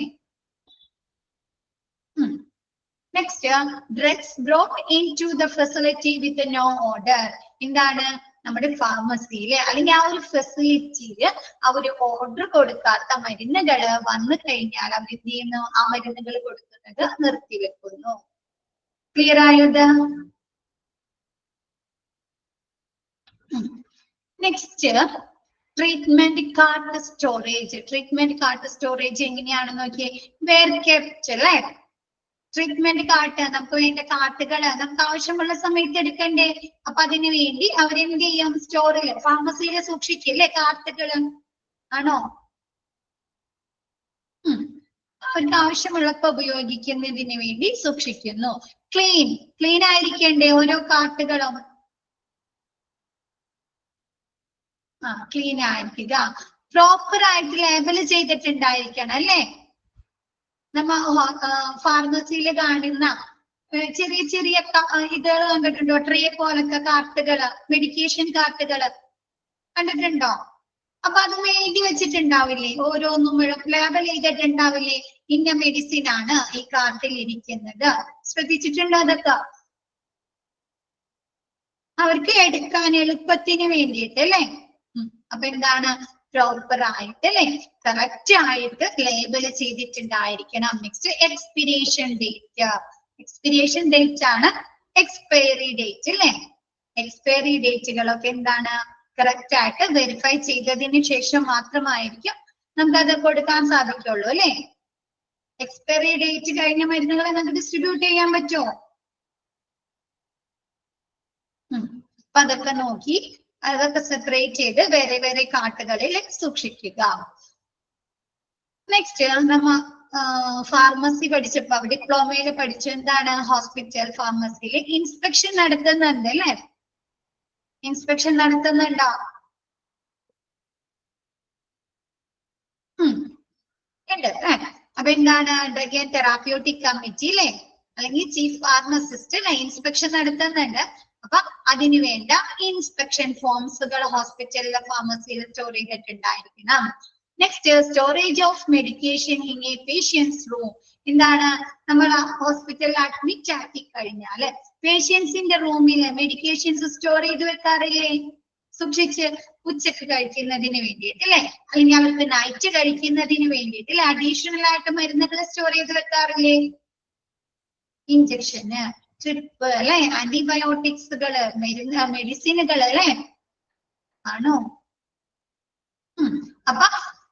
Next, drugs brought in to the facility with no order. എന്താണ്, നമ്മുടെ ഫാർമസിയില് അല്ലെങ്കിൽ ആ ഒരു ഫെസിലിറ്റിയില് അവര് ഓർഡർ കൊടുക്കാത്ത മരുന്നുകൾ വന്നു കഴിഞ്ഞാൽ അവർ എന്ത് ചെയ്യുന്നു, ആ മരുന്നുകൾ കൊടുക്കുന്നത് നിർത്തിവെക്കുന്നു. ക്ലിയർ ആയത്? Next, treatment cart storage. Treatment cart storage എങ്ങനെയാണെന്ന് നോക്കിയേ. വെയർ കെപ്റ്റ് അല്ലെ. ട്രീറ്റ്മെന്റ് കാർട്ട്, നമുക്ക് വേണ്ട കാർട്ടുകൾ നമുക്ക് ആവശ്യമുള്ള സമയത്ത് എടുക്കണ്ടേ. അപ്പൊ അതിനു വേണ്ടി അവരെന്ത് ചെയ്യും, സ്റ്റോറില് ഫാർമസിയില് സൂക്ഷിക്കില്ലേ കാർട്ടുകൾ, ആണോ? അവർക്ക് ആവശ്യമുള്ളപ്പോ ഉപയോഗിക്കുന്നതിന് വേണ്ടി സൂക്ഷിക്കുന്നു. ക്ലീൻ ആയിരിക്കണ്ടേ ഓരോ കാർട്ടുകളും? ക്ലീൻ ആയിരിക്കുക. പ്രോപ്പർ ആയിട്ട് ലേബൽ ചെയ്തിട്ടുണ്ടായിരിക്കണം അല്ലേ. നമ്മ ഫാർമസിയിൽ കാണുന്ന ചെറിയ ചെറിയ ഇതുകൾ കണ്ടിട്ടുണ്ടോ, ട്രേ പോലത്തെ കാർട്ടുകള്, മെഡിക്കേഷൻ കാർട്ടുകള് കണ്ടിട്ടുണ്ടോ? അപ്പൊ അത് എഴുതി വെച്ചിട്ടുണ്ടാവില്ലേ, ഓരോന്നും ലേബൽ ചെയ്തിട്ടുണ്ടാവില്ലേ, ഇന്ന മെഡിസിൻ ആണ് ഈ കാർട്ടിൽ ഇരിക്കുന്നത്. ശ്രദ്ധിച്ചിട്ടുണ്ടോ അതൊക്കെ? അവർക്ക് എടുക്കാൻ എളുപ്പത്തിന് വേണ്ടിയിട്ട് അല്ലേ. അപ്പൊ എന്താണ്, പ്രോപ്പർ ആയിട്ട് അല്ലെ, കറക്റ്റ് ആയിട്ട് ലേബൽ ചെയ്തിട്ടുണ്ടായിരിക്കണം. Next, expiration date. Expiration date ആണ് എക്സ്പയറി ഡേറ്റ് അല്ലെ. എക്സ്പയറി ഡേറ്റുകളൊക്കെ എന്താണ്, കറക്റ്റ് ആയിട്ട് വെരിഫൈ ചെയ്തതിന് ശേഷം മാത്രമായിരിക്കും നമുക്കത് കൊടുക്കാൻ സാധിക്കുള്ളൂ അല്ലെ. എക്സ്പയറി ഡേറ്റ് കഴിഞ്ഞ മരുന്നുകളെ നമുക്ക് ഡിസ്ട്രിബ്യൂട്ട് ചെയ്യാൻ പറ്റുമോ? അപ്പൊ അതൊക്കെ നോക്കി അതൊക്കെ സെപ്പറേറ്റ് ചെയ്ത് വേറെ വേറെ കാർട്ടുകളിൽ സൂക്ഷിക്കുക. നെക്സ്റ്റ്, നമ്മ ഫാർമസി പഠിച്ചപ്പോ ഡിപ്ലോമയിൽ പഠിച്ചു എന്താണ്, ഹോസ്പിറ്റൽ ഫാർമസിയിൽ ഇൻസ്പെക്ഷൻ നടത്തുന്നുണ്ട് അല്ലെ. ഇൻസ്പെക്ഷൻ നടത്തുന്നുണ്ടോ? ഉണ്ട്. അപ്പൊ എന്താണ്, ഡ്രഗ് ആൻഡ് തെറാപ്യൂട്ടിക് കമ്മിറ്റി അല്ലെ, അല്ലെങ്കിൽ ചീഫ് ഫാർമസിസ്റ്റ് ഇൻസ്പെക്ഷൻ നടത്തുന്നുണ്ട്. അപ്പൊ അതിന് വേണ്ട ഇൻസ്പെക്ഷൻ ഫോംസുകൾ ഹോസ്പിറ്റലിലെ ഫാർമസിയിൽ സ്റ്റോർ ചെയ്തിട്ടുണ്ടായിരിക്കണം. Next, storage of medication in a patients room. എന്താണ്, നമ്മൾ ഹോസ്പിറ്റലിൽ അഡ്മിറ്റ് ആക്കി കഴിഞ്ഞാല് പേഷ്യൻസിന്റെ റൂമിൽ മെഡിക്കേഷൻസ് സ്റ്റോർ ചെയ്ത് വെക്കാറില്ലേ, സൂക്ഷിച്ച് ഉച്ചക്ക് കഴിക്കുന്നതിന് വേണ്ടിയിട്ട് അല്ലെ, അല്ലെങ്കിൽ അവർക്ക് നൈറ്റ് കഴിക്കുന്നതിന് വേണ്ടിയിട്ട് അല്ലെ, അഡീഷണൽ ആയിട്ട് മരുന്നുകൾ സ്റ്റോർ ചെയ്ത് വെക്കാറില്ലേ. ഇഞ്ചക്ഷന്, ട്രിപ്പ് അല്ലെ, ആന്റിബയോട്ടിക്സുകള്, മെഡിസിനുകൾ അല്ലെ, ആണോ? അപ്പൊ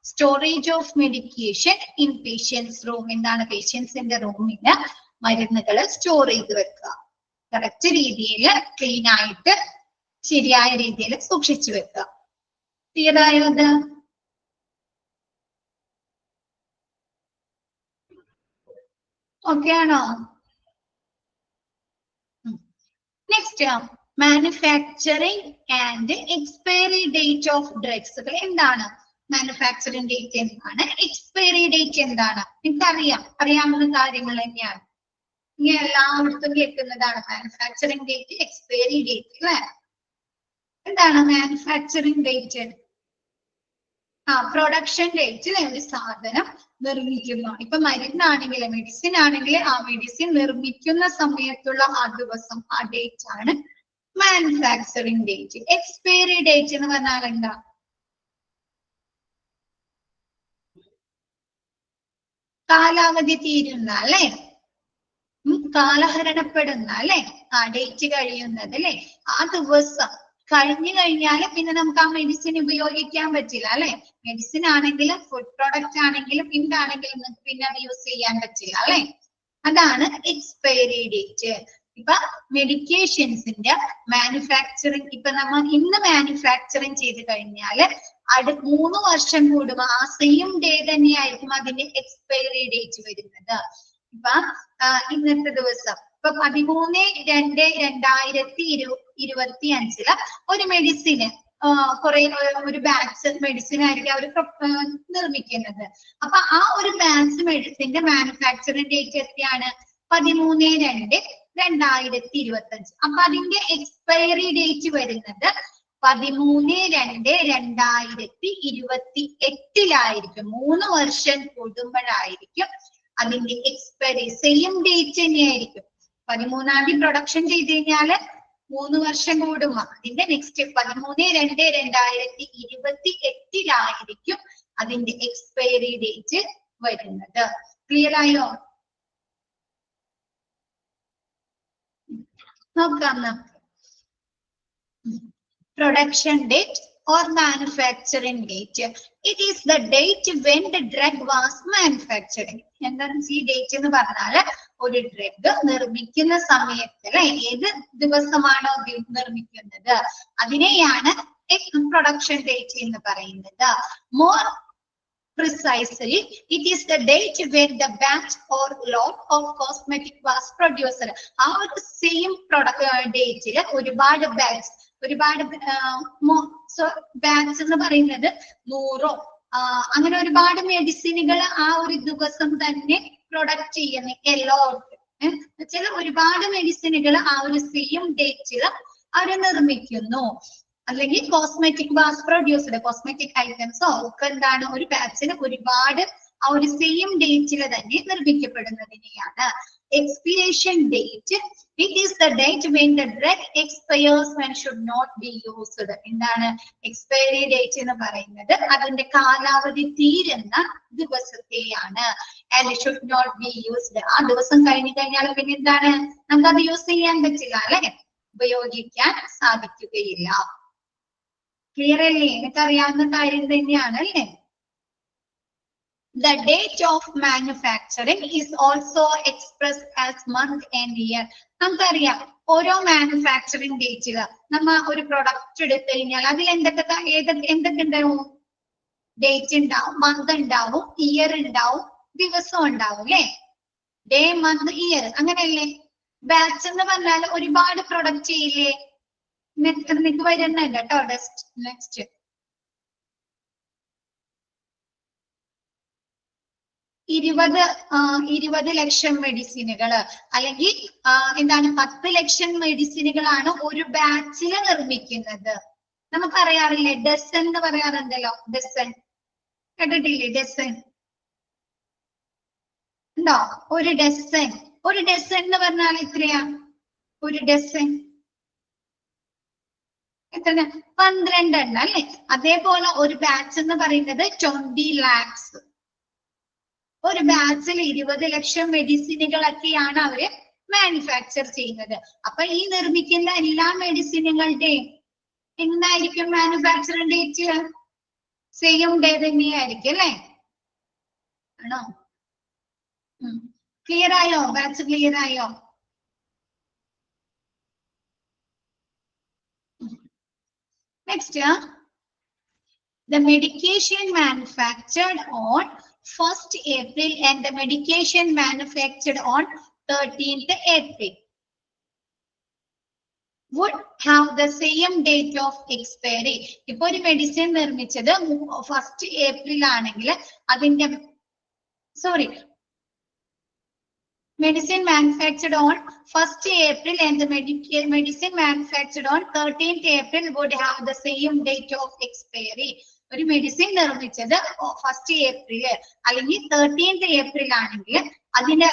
storage of medication in patient's room. എന്താണ്, പേഷ്യൻസിന്റെ റൂമില് മരുന്നുകൾ സ്റ്റോർ ചെയ്ത് വെക്കുക, കറക്റ്റ് രീതിയിൽ ക്ലീൻ ആയിട്ട് ശരിയായ രീതിയിൽ സൂക്ഷിച്ചു വെക്കുക. ക്ലിയർ ആയത്? ഓക്കെ ആണോ? Next, manufacturing and expiry date of ഡ്രഗ്സുകൾ. എന്താണ് മാനുഫാക്ചറിങ് ഡേറ്റ്, എന്താണ് എക്സ്പയറി ഡേറ്റ്, എന്താണ്? അറിയാവുന്ന കാര്യങ്ങൾ തന്നെയാണ്. ഇനി എല്ലായിടത്തും കേൾക്കുന്നതാണ് മാനുഫാക്ചറിങ് ഡേറ്റ്, എക്സ്പയറി ഡേറ്റ് അല്ലെ. എന്താണ് മാനുഫാക്ചറിങ് ഡേറ്റ്? പ്രൊഡക്ഷൻ ഡേറ്റ് അല്ലെ, ഒരു സാധനം നിർമ്മിക്കുന്നു. ഇപ്പൊ മരുന്നാണെങ്കിൽ മെഡിസിൻ ആണെങ്കിൽ ആ മെഡിസിൻ നിർമ്മിക്കുന്ന സമയത്തുള്ള ആ ദിവസം, ആ ഡേറ്റ് ആണ് മാനുഫാക്ചറിങ് ഡേറ്റ്. എക്സ്പയറി ഡേറ്റ് എന്ന് പറഞ്ഞാൽ എന്താ? കാലാവധി തീരുന്ന അല്ലെ, കാലഹരണപ്പെടുന്ന അല്ലെ, ആ ഡേറ്റ് കഴിയുന്നത് അല്ലെ, ആ ദിവസം കഴിഞ്ഞു കഴിഞ്ഞാൽ പിന്നെ നമുക്ക് ആ മെഡിസിൻ ഉപയോഗിക്കാൻ പറ്റില്ല അല്ലെ. മെഡിസിൻ ആണെങ്കിലും ഫുഡ് പ്രോഡക്റ്റ് ആണെങ്കിലും എന്താണെങ്കിലും നമുക്ക് പിന്നെ അത് യൂസ് ചെയ്യാൻ പറ്റില്ല അല്ലെ. അതാണ് എക്സ്പയറി ഡേറ്റ്. ഇപ്പൊ മെഡിക്കേഷൻസിന്റെ മാനുഫാക്ചറിങ്, ഇപ്പൊ നമ്മൾ ഇന്ന് മാനുഫാക്ചറിങ് ചെയ്ത് കഴിഞ്ഞാൽ 3 വർഷം കൂടുമ്പോൾ ആ സെയിം ഡേ തന്നെയായിരിക്കും അതിന്റെ എക്സ്പയറി ഡേറ്റ് വരുന്നത്. ഇപ്പൊ ഇന്നത്തെ ദിവസം ഇപ്പൊ 13/2/2025 ഒരു മെഡിസിന് കുറെ ഒരു ബാച്ച് മെഡിസിൻ ആയിരിക്കും അവർ നിർമ്മിക്കുന്നത്. അപ്പൊ ആ ഒരു ബാച്ച് മെഡിസിന്റെ മാനുഫാക്ചറിംഗ് ഡേറ്റ് എത്രയാണ്? 13/2/2025. അപ്പൊ അതിന്റെ എക്സ്പയറി ഡേറ്റ് വരുന്നത് 13/2/2028 3 വർഷം കൂടുമ്പോഴായിരിക്കും അതിന്റെ എക്സ്പയറി. സെയിം ഡേറ്റ് തന്നെയായിരിക്കും. 13-ാം തീയതി പ്രൊഡക്ഷൻ ചെയ്ത് കഴിഞ്ഞാല് 3 വർഷം കൂടുമ്പോ അതിന്റെ നെക്സ്റ്റ് 13/2/2028 അതിന്റെ എക്സ്പയറി ഡേറ്റ് വരുന്നത്. ക്ലിയർ ആയോ? നോക്കാം. Production date or manufacturing date. It is the date when the drug was manufactured. എന്താണ് ഈ ഡേറ്റ് എന്ന് പറഞ്ഞാല് ഒരു ഡ്രഗ് നിർമ്മിക്കുന്ന സമയത്ത് ഏത് ദിവസമാണോ നിർമ്മിക്കുന്നത് അതിനെയാണ് പ്രൊഡക്ഷൻ ഡേറ്റ് എന്ന് പറയുന്നത്. More precisely, it is the date when the batch or lot of cosmetic was produced. ആ ഒരു സെയിം ഡേറ്റില് ഒരുപാട് ബാച്ച് ബാച്ച് എന്ന് പറയുന്നത് 100 അങ്ങനെ ഒരുപാട് മെഡിസിനുകൾ ആ ഒരു ദിവസം തന്നെ പ്രൊഡക്റ്റ് ചെയ്യുന്ന എലോട്ട് ചില ഒരുപാട് മെഡിസിനുകൾ ആ ഒരു സെയിം ഡേറ്റില് അവര് നിർമ്മിക്കുന്നു. അല്ലെങ്കിൽ കോസ്മെറ്റിക് വാസ് പ്രൊഡ്യൂസ്ഡ്, കോസ്മെറ്റിക് ഐറ്റംസോ ഒക്കെ എന്താണ് ഒരു ബാച്ചിന് ഒരുപാട് ആ ഒരു സെയിം ഡേറ്റിൽ തന്നെ നിർമ്മിക്കപ്പെടുന്നതിനെയാണ് expiration date. It is the date when the drug expires and should not be used. എന്താണ് എക്സ്പയറി ഡേറ്റ് എന്ന് പറയുന്നത്? അതിന്റെ കാലാവധി തീരുന്ന ദിവസത്തെയാണ്. And should not be used. ആ ദിവസം കഴിഞ്ഞു കഴിഞ്ഞാൽ പിന്നെ എന്താണ് നമുക്കത് യൂസ് ചെയ്യാൻ പറ്റില്ല അല്ലെ, ഉപയോഗിക്കാൻ സാധിക്കുകയില്ല. ക്ലിയർ അല്ലേ? എനിക്ക് അറിയാവുന്ന കാര്യം തന്നെയാണ് അല്ലേ? The date of manufacturing is also expressed as month and year. നമുക്കറിയാം ഓരോ മാനുഫാക്ചറിങ് ഡേറ്റില് നമ്മ ഒരു പ്രൊഡക്റ്റ് എടുത്തു കഴിഞ്ഞാൽ അതിൽ എന്തൊക്കെ ഉണ്ടാവും? ഡേറ്റ് ഉണ്ടാവും, മന്ത് ഉണ്ടാവും, ഇയർ ഉണ്ടാവും, ദിവസം ഉണ്ടാവും അല്ലെ? ഡേ, മന്ത്, ഇയർ അങ്ങനെയല്ലേ? ബാച്ച് എന്ന് പറഞ്ഞാൽ ഒരുപാട് പ്രൊഡക്റ്റ് ചെയ്യില്ലേ? നിനക്ക് വരുന്നുണ്ട് കേട്ടോ. നെക്സ്റ്റ് 20 ലക്ഷം മെഡിസിനുകള് അല്ലെങ്കിൽ എന്താണ് 10 ലക്ഷം മെഡിസിനുകളാണ് ഒരു ബാച്ചില് നിർമ്മിക്കുന്നത്. നമുക്കറിയാറില്ലേ? ഡസൻ എന്ന് പറയാറുണ്ടല്ലോ. ഡസൻ കേട്ടിട്ടില്ലേ? ഡസൻ ഉണ്ടോ? ഒരു ഡസൻ എന്ന് പറഞ്ഞാൽ എത്രയാ? ഒരു ഡസൻ എത്ര? 12 എണ്ണം അല്ലെ? അതേപോലെ ഒരു ബാച്ച് എന്ന് പറയുന്നത് 20 lakhs. ഒരു ബാച്ചിൽ 20 ലക്ഷം മെഡിസിനുകളൊക്കെയാണ് അവര് മാനുഫാക്ചർ ചെയ്യുന്നത്. അപ്പൊ ഈ നിർമ്മിക്കുന്ന എല്ലാ മെഡിസിനുകളുടെയും എന്തായിരിക്കും മാനുഫാക്ചറിംഗ് ഡേറ്റ്? സെയിം ഡേ തന്നെയായിരിക്കും അല്ലെ? ആണോ? ക്ലിയർ ആയോ? ബാച്ച് ക്ലിയർ ആയോ? Next, the medication manufactured on 1st April and the medication manufactured on 13th April would have the same date of expiry. ഇപ്പൊ ഒരു മെഡിസിൻ നിർമ്മിച്ചത് 1st April ആണെങ്കിൽ അതിന്റെ medicine manufactured on 1st April and the medicine manufactured on 13th April would have the same date of expiry. ഒരു medicine നിർമ്മിച്ചത് 1st April അല്ലെങ്കിൽ 13th April ആണെങ്കിൽ അതിന്റെ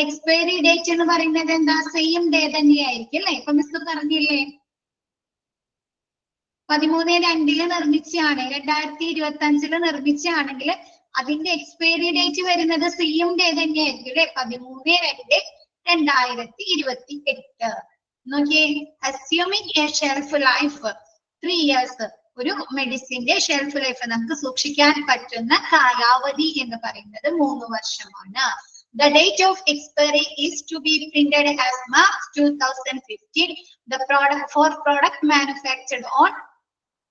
എക്സ്പയറി ഡേറ്റ് എന്ന് പറയുന്നത് എന്താ? സെയിം ഡേ തന്നെയായിരിക്കും അല്ലെ? ഇപ്പൊ മിസ് പറഞ്ഞില്ലേ 13/2 നിർമ്മിച്ചാണ് 2025 നിർമ്മിച്ചാണെങ്കിൽ അതിന്റെ എക്സ്പയറി ഡേറ്റ് വരുന്നത് സെയിം ഡേ തന്നെയായിരിക്കും അല്ലെ? 13/2/2028. നോക്കിയേ, assuming A shelf life 3 years. ഒരു മെഡിസിന്റെ ഷെൽഫ് ലൈഫ് നമുക്ക് സൂക്ഷിക്കാൻ പറ്റുന്ന കാലാവധി എന്ന് പറയുന്നത് 3 വർഷമാണ്. The date of expiry is to be printed as March 2015. The product manufactured on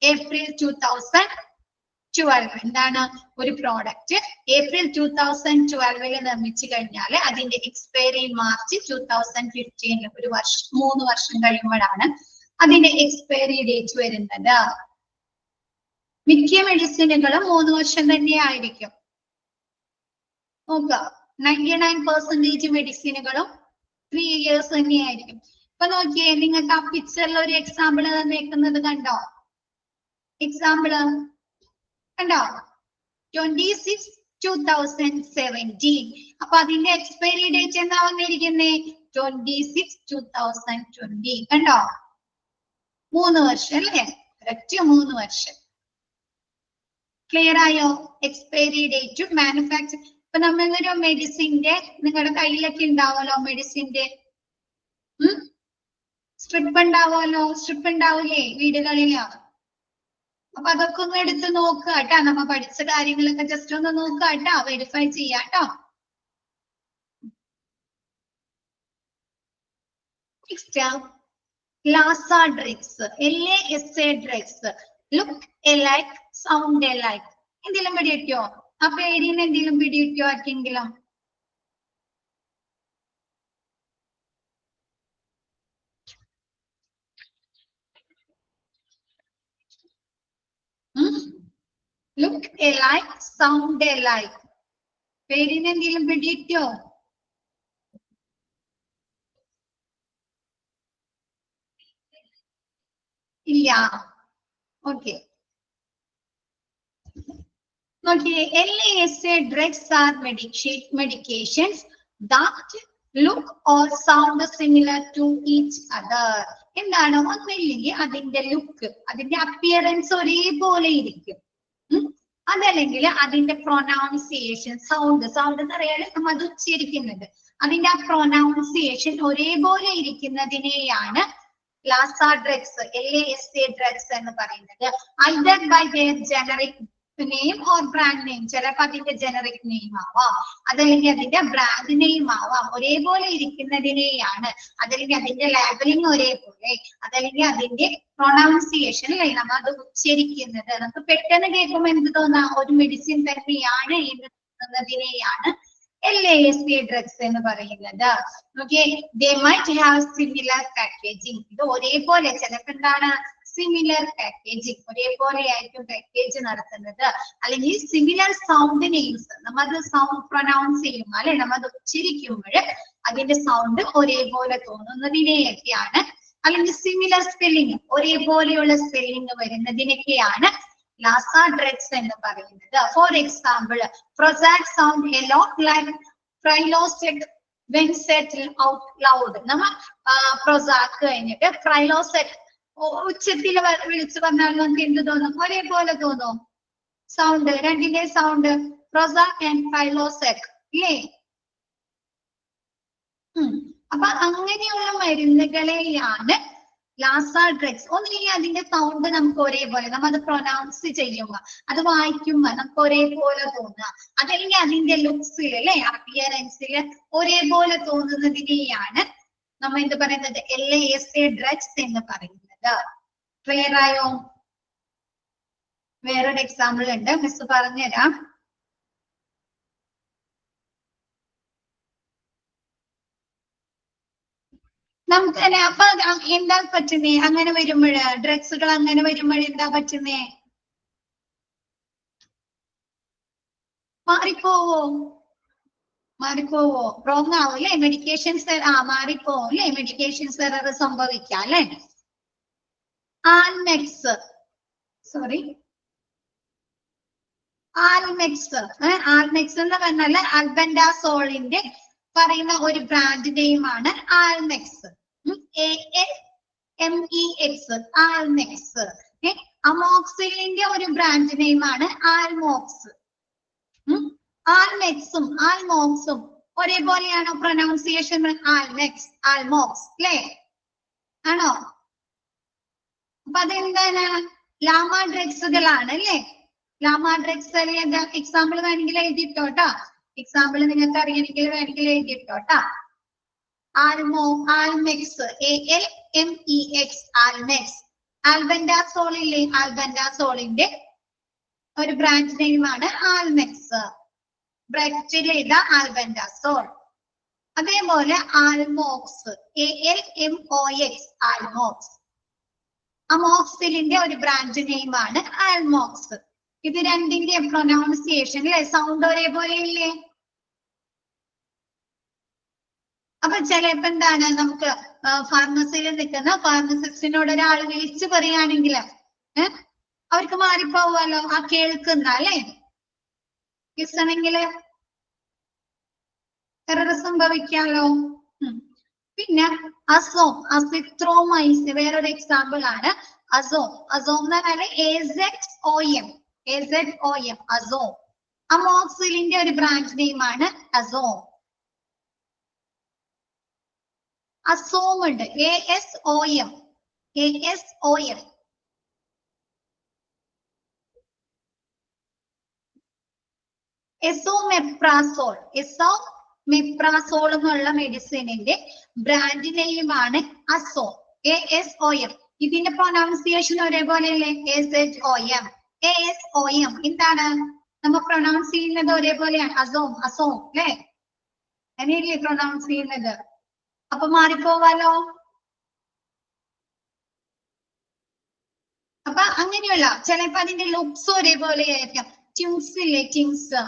April 2012. എന്താണ്? ഒരു പ്രോഡക്റ്റ് ഏപ്രിൽ 2012 നിർമ്മിച്ചു കഴിഞ്ഞാൽ അതിന്റെ എക്സ്പയറി മാർച്ച് 2015 3 വർഷം കഴിയുമ്പോഴാണ് അതിന്റെ എക്സ്പയറി ഡേറ്റ് വരുന്നത്. മിക്ക മെഡിസിനുകളും 3 വർഷം തന്നെ ആയിരിക്കും. നോക്കുക, 99% മെഡിസിനുകളും 3 years തന്നെയായിരിക്കും. ഇപ്പൊ നോക്കിയേ, നിങ്ങൾക്ക് ആ പിക്ചറിൽ ഒരു എക്സാമ്പിൾ തന്നേക്കുന്നത് കണ്ടോ? എക്സാമ്പിള് കണ്ടോ? 26/2017. അപ്പൊ അതിന്റെ എക്സ്പയറി ഡേറ്റ് എന്താ വന്നിരിക്കുന്നേ? 26/2020. കണ്ടോ? 3 വർഷം അല്ലേ? കറക്റ്റ് 3 വർഷം. ക്ലിയർ ആയോ? എക്സ്പയറി ഡേറ്റും മാനുഫാക്ചർ. ഇപ്പൊ നമ്മളൊരു മെഡിസിന്റെ നിങ്ങളുടെ കയ്യിലൊക്കെ ഉണ്ടാവുമല്ലോ, മെഡിസിന്റെ സ്ട്രിപ്പ് ഉണ്ടാവുമല്ലോ, സ്ട്രിപ്പ് ഉണ്ടാവൂലേ വീടുകളില്? അപ്പൊ അതൊക്കെ ഒന്ന് എടുത്ത് നോക്കുക കേട്ടോ. നമ്മ പഠിച്ച കാര്യങ്ങളൊക്കെ ജസ്റ്റ് ഒന്ന് നോക്കുക കേട്ടോ, വെരിഫൈ ചെയ്യാട്ടോ. LASA drugs, LASA drugs, look alike, sound alike. എന്തെങ്കിലും പിടികിട്ടിയോ? ആ പേരിന് എന്തെങ്കിലും പിടികിട്ടിയോ ആർക്കെങ്കിലും? Look alike, sound alike. പേരിന് എന്തെങ്കിലും പിടികിട്ടിയോ? ഇല്ല. ഓക്കെ, നോക്കിയേ, LASA drugs are medications that look or sound similar to each other. എന്താണ്? ഒന്നില്ലെങ്കിൽ അതിന്റെ ലുക്ക്, അതിന്റെ അപ്പിയറൻസ് ഒരേപോലെ ഇരിക്കും. അതല്ലെങ്കിൽ അതിന്റെ പ്രൊനൗൺസിയേഷൻ, സൗണ്ട് എന്ന് പറയാൻ നമ്മൾ അത് ഉച്ചരിക്കുന്നുണ്ട്, അതിന്റെ ആ പ്രൊനൗൺസിയേഷൻ ഒരേപോലെ ഇരിക്കുന്നതിനെയാണ് ലാസ ഡ്രഗ്സ്, LASA ഡ്രഗ്സ് എന്ന് പറയുന്നത്. either by their generic name or brand name. ചിലപ്പോൾ അതിന്റെ ജനറിക് നെയിം ആവാം, അതല്ലെങ്കിൽ അതിന്റെ ബ്രാൻഡ് നെയിം ആവാം. ഒരേപോലെ ഇരിക്കുന്നതിനെയാണ്, അതല്ലെങ്കിൽ അതിന്റെ ലാബലിംഗ് ഒരേപോലെ, അതല്ലെങ്കിൽ അതിന്റെ പ്രൊനൗൺസിയേഷൻ അല്ലേ, നമ്മൾ അത് ഉച്ചരിക്കുന്നത് നമുക്ക് പെട്ടെന്ന് കേൾക്കുമ്പോൾ എന്ത് തോന്നാം? ഒരു മെഡിസിൻ തന്നെയാണ് എന്ന് തോന്നുന്നതിനെയാണ് LASA drugs എന്ന് പറയുന്നത്. Okay, they might have similar packaging. ഇത് ഒരേപോലെ, ചിലപ്പോൾ എന്താണ് സിമിലർ പാക്കേജിങ്, ഒരേപോലെ ആയിരിക്കും പാക്കേജ് നടത്തുന്നത്. അല്ലെങ്കിൽ സിമിലർ സൗണ്ട് നെയിംസ്, നമ്മത് സൗണ്ട് പ്രൊനൗൺസ് ചെയ്യുമ്പോൾ അല്ലെ, നമ്മത് ഉച്ചരിക്കുമ്പോൾ അതിന്റെ സൗണ്ട് ഒരേപോലെ തോന്നുന്നതിനെയൊക്കെയാണ്, അല്ലെങ്കിൽ സിമിലർ സ്പെല്ലിംഗ്, ഒരേപോലെയുള്ള സ്പെല്ലിംഗ് വരുന്നതിനൊക്കെയാണ് ലാസ ഡ്രഗ്സ് എന്ന് പറയുന്നത്. For example, Prozac sound a lot like Prilosec when said out loud. നമ്മ Prozac കഴിഞ്ഞിട്ട് Prilosec ഉച്ചത്തിൽ വിളിച്ചു പറഞ്ഞാൽ നമുക്ക് എന്ത് തോന്നും? ഒരേപോലെ തോന്നും സൗണ്ട്, രണ്ടിന്റെ സൗണ്ട്. Prozac and Prilosec ഇല്ലേ? അപ്പൊ അങ്ങനെയുള്ള മരുന്നുകളെയാണ് ലാസ ഡ്രഗ്സ്. ഒന്നില്ലെങ്കിൽ അതിന്റെ സൗണ്ട് നമുക്ക് ഒരേപോലെ, നമ്മ അത് പ്രൊനൗൺസ് ചെയ്യുമ്പോ, അത് വായിക്കുമ്പോ നമുക്ക് ഒരേപോലെ തോന്നുക, അതല്ലെങ്കിൽ അതിന്റെ ലുക്സിൽ അല്ലെ, അപ്പിയറൻസിൽ ഒരേപോലെ തോന്നുന്നതിനെയാണ് നമ്മ എന്ത് പറയുന്നത്? LASA ഡ്രഗ്സ് എന്ന് പറയുന്നത്. ക്ലിയർ ആയോ? വേറൊരു എക്സാമ്പിൾ ഉണ്ട്, മിസ് പറഞ്ഞുതരാം. നമുക്ക് അപ്പൊ എന്താ പറ്റുന്നേ? അങ്ങനെ വരുമ്പോഴ്, ഡ്രഗ്സുകൾ അങ്ങനെ വരുമ്പോഴേ എന്താ പറ്റുന്നേ? മാറിപ്പോവോ? റോങ് ആവും അല്ലെ? മെഡിക്കേഷൻസ് മാറിപ്പോവും അല്ലെ? മെഡിക്കേഷൻസ് എറർ സംഭവിക്കാം അല്ലെ? ആൽമെക്സ് എന്ന് പറഞ്ഞാൽ ആൽബൻഡാസോളിന്റെ പറയുന്ന ഒരു ബ്രാൻഡ് നെയിമാണ് ആൽമെക്സ്. ALMEX, ആൽമെക്സ്. അമോക്സിലിന്റെ ഒരു ബ്രാൻഡ് നെയിമാണ് ആൽമോക്സ്. ആൽമെക്സും ആൽമോക്സും ഒരേപോലെയാണോ പ്രൊനൗൺസിയേഷൻ? ആൽമെക്സ്, ആൽമോക്സ് അല്ലേ? ആണോ? അപ്പൊ അതെന്താണ്? ലാമ ഡ്രഗ്സുകളാണ് അല്ലേ? ലാമ ഡ്രഗ്സ് എന്താ? എക്സാമ്പിൾ വേണമെങ്കിൽ എഴുതിയിട്ടോട്ടോ, എക്സാമ്പിൾ നിങ്ങൾക്ക് അറിയണമെങ്കിൽ വേണമെങ്കിൽ എഴുതിയിട്ടോട്ടാ. ആൽമെക്സ്, ALMEX, ആൽമെക്സ്. ആൽബൻഡാസോൾ ഇല്ലേ? ആൽബൻഡാസോളിന്റെ ഒരു ബ്രാൻഡ് നെയിമാണ് ആൽമെക്സ്. ബ്രാക്കറ്റിൽ ചെയ്ത ആൽബൻഡാസോൾ. അതേപോലെ ആൽമോക്സ്, ALMOX, ആൽമോക്സ്. അമോക്സിലിന്റെ ഒരു ബ്രാഞ്ച് നെയിം ആണ് ആൽമോക്സ്. ഇത് രണ്ടിന്റെ പ്രൊനൗൺസിയേഷൻ അല്ലെ സൗണ്ട് ഒരേപോലെ ഇല്ലേ? അപ്പൊ ചിലപ്പോ എന്താണ് നമുക്ക് ഫാർമസിയിൽ നിൽക്കുന്ന ഫാർമസിസ്റ്റിനോട് ഒരാൾ വിളിച്ചു പറയുകയാണെങ്കിൽ അവർക്ക് മാറിപ്പോവാലോ ആ കേൾക്കുന്ന അല്ലെ കിസണെങ്കില് എറർ സംഭവിക്കാലോ. പിന്നെ അസോം അസിത്രോമൈസിൻ വേറൊരു എക്സാമ്പിൾ ആണ് അസോം. അസോം എന്ന് പറഞ്ഞാല് AZOM അസോം. അമോക്സിലിന്റെ ഒരു ബ്രാഞ്ച് നെയിം ആണ് അസോം. അസോം ഉണ്ട് ASOM. എസോമെപ്രാസോൾ എന്നുള്ള മെഡിസിനിന്റെ ബ്രാൻഡ് നെയിം ആണ് അസോം. ASOM. ഇതിന്റെ പ്രൊനൗൺസിയേഷൻ ഒരേപോലെ അല്ലേ? ASOM. എന്താണ് നമ്മൾ പ്രൊനൗൺസ് ചെയ്യുന്നത് ഒരേപോലെയാണ് അസോം അല്ലേ? അങ്ങനെയല്ലേ പ്രൊനൗൺസ് ചെയ്യുന്നത്? അപ്പൊ മാറിപ്പോവാലോ. അപ്പൊ അങ്ങനെയുള്ള ചിലപ്പോ അതിന്റെ ലുക്സ് ഒരേപോലെ ആയിരിക്കാം. ട്യൂൺസ് ഇല്ലേ? ട്യൂൺസ്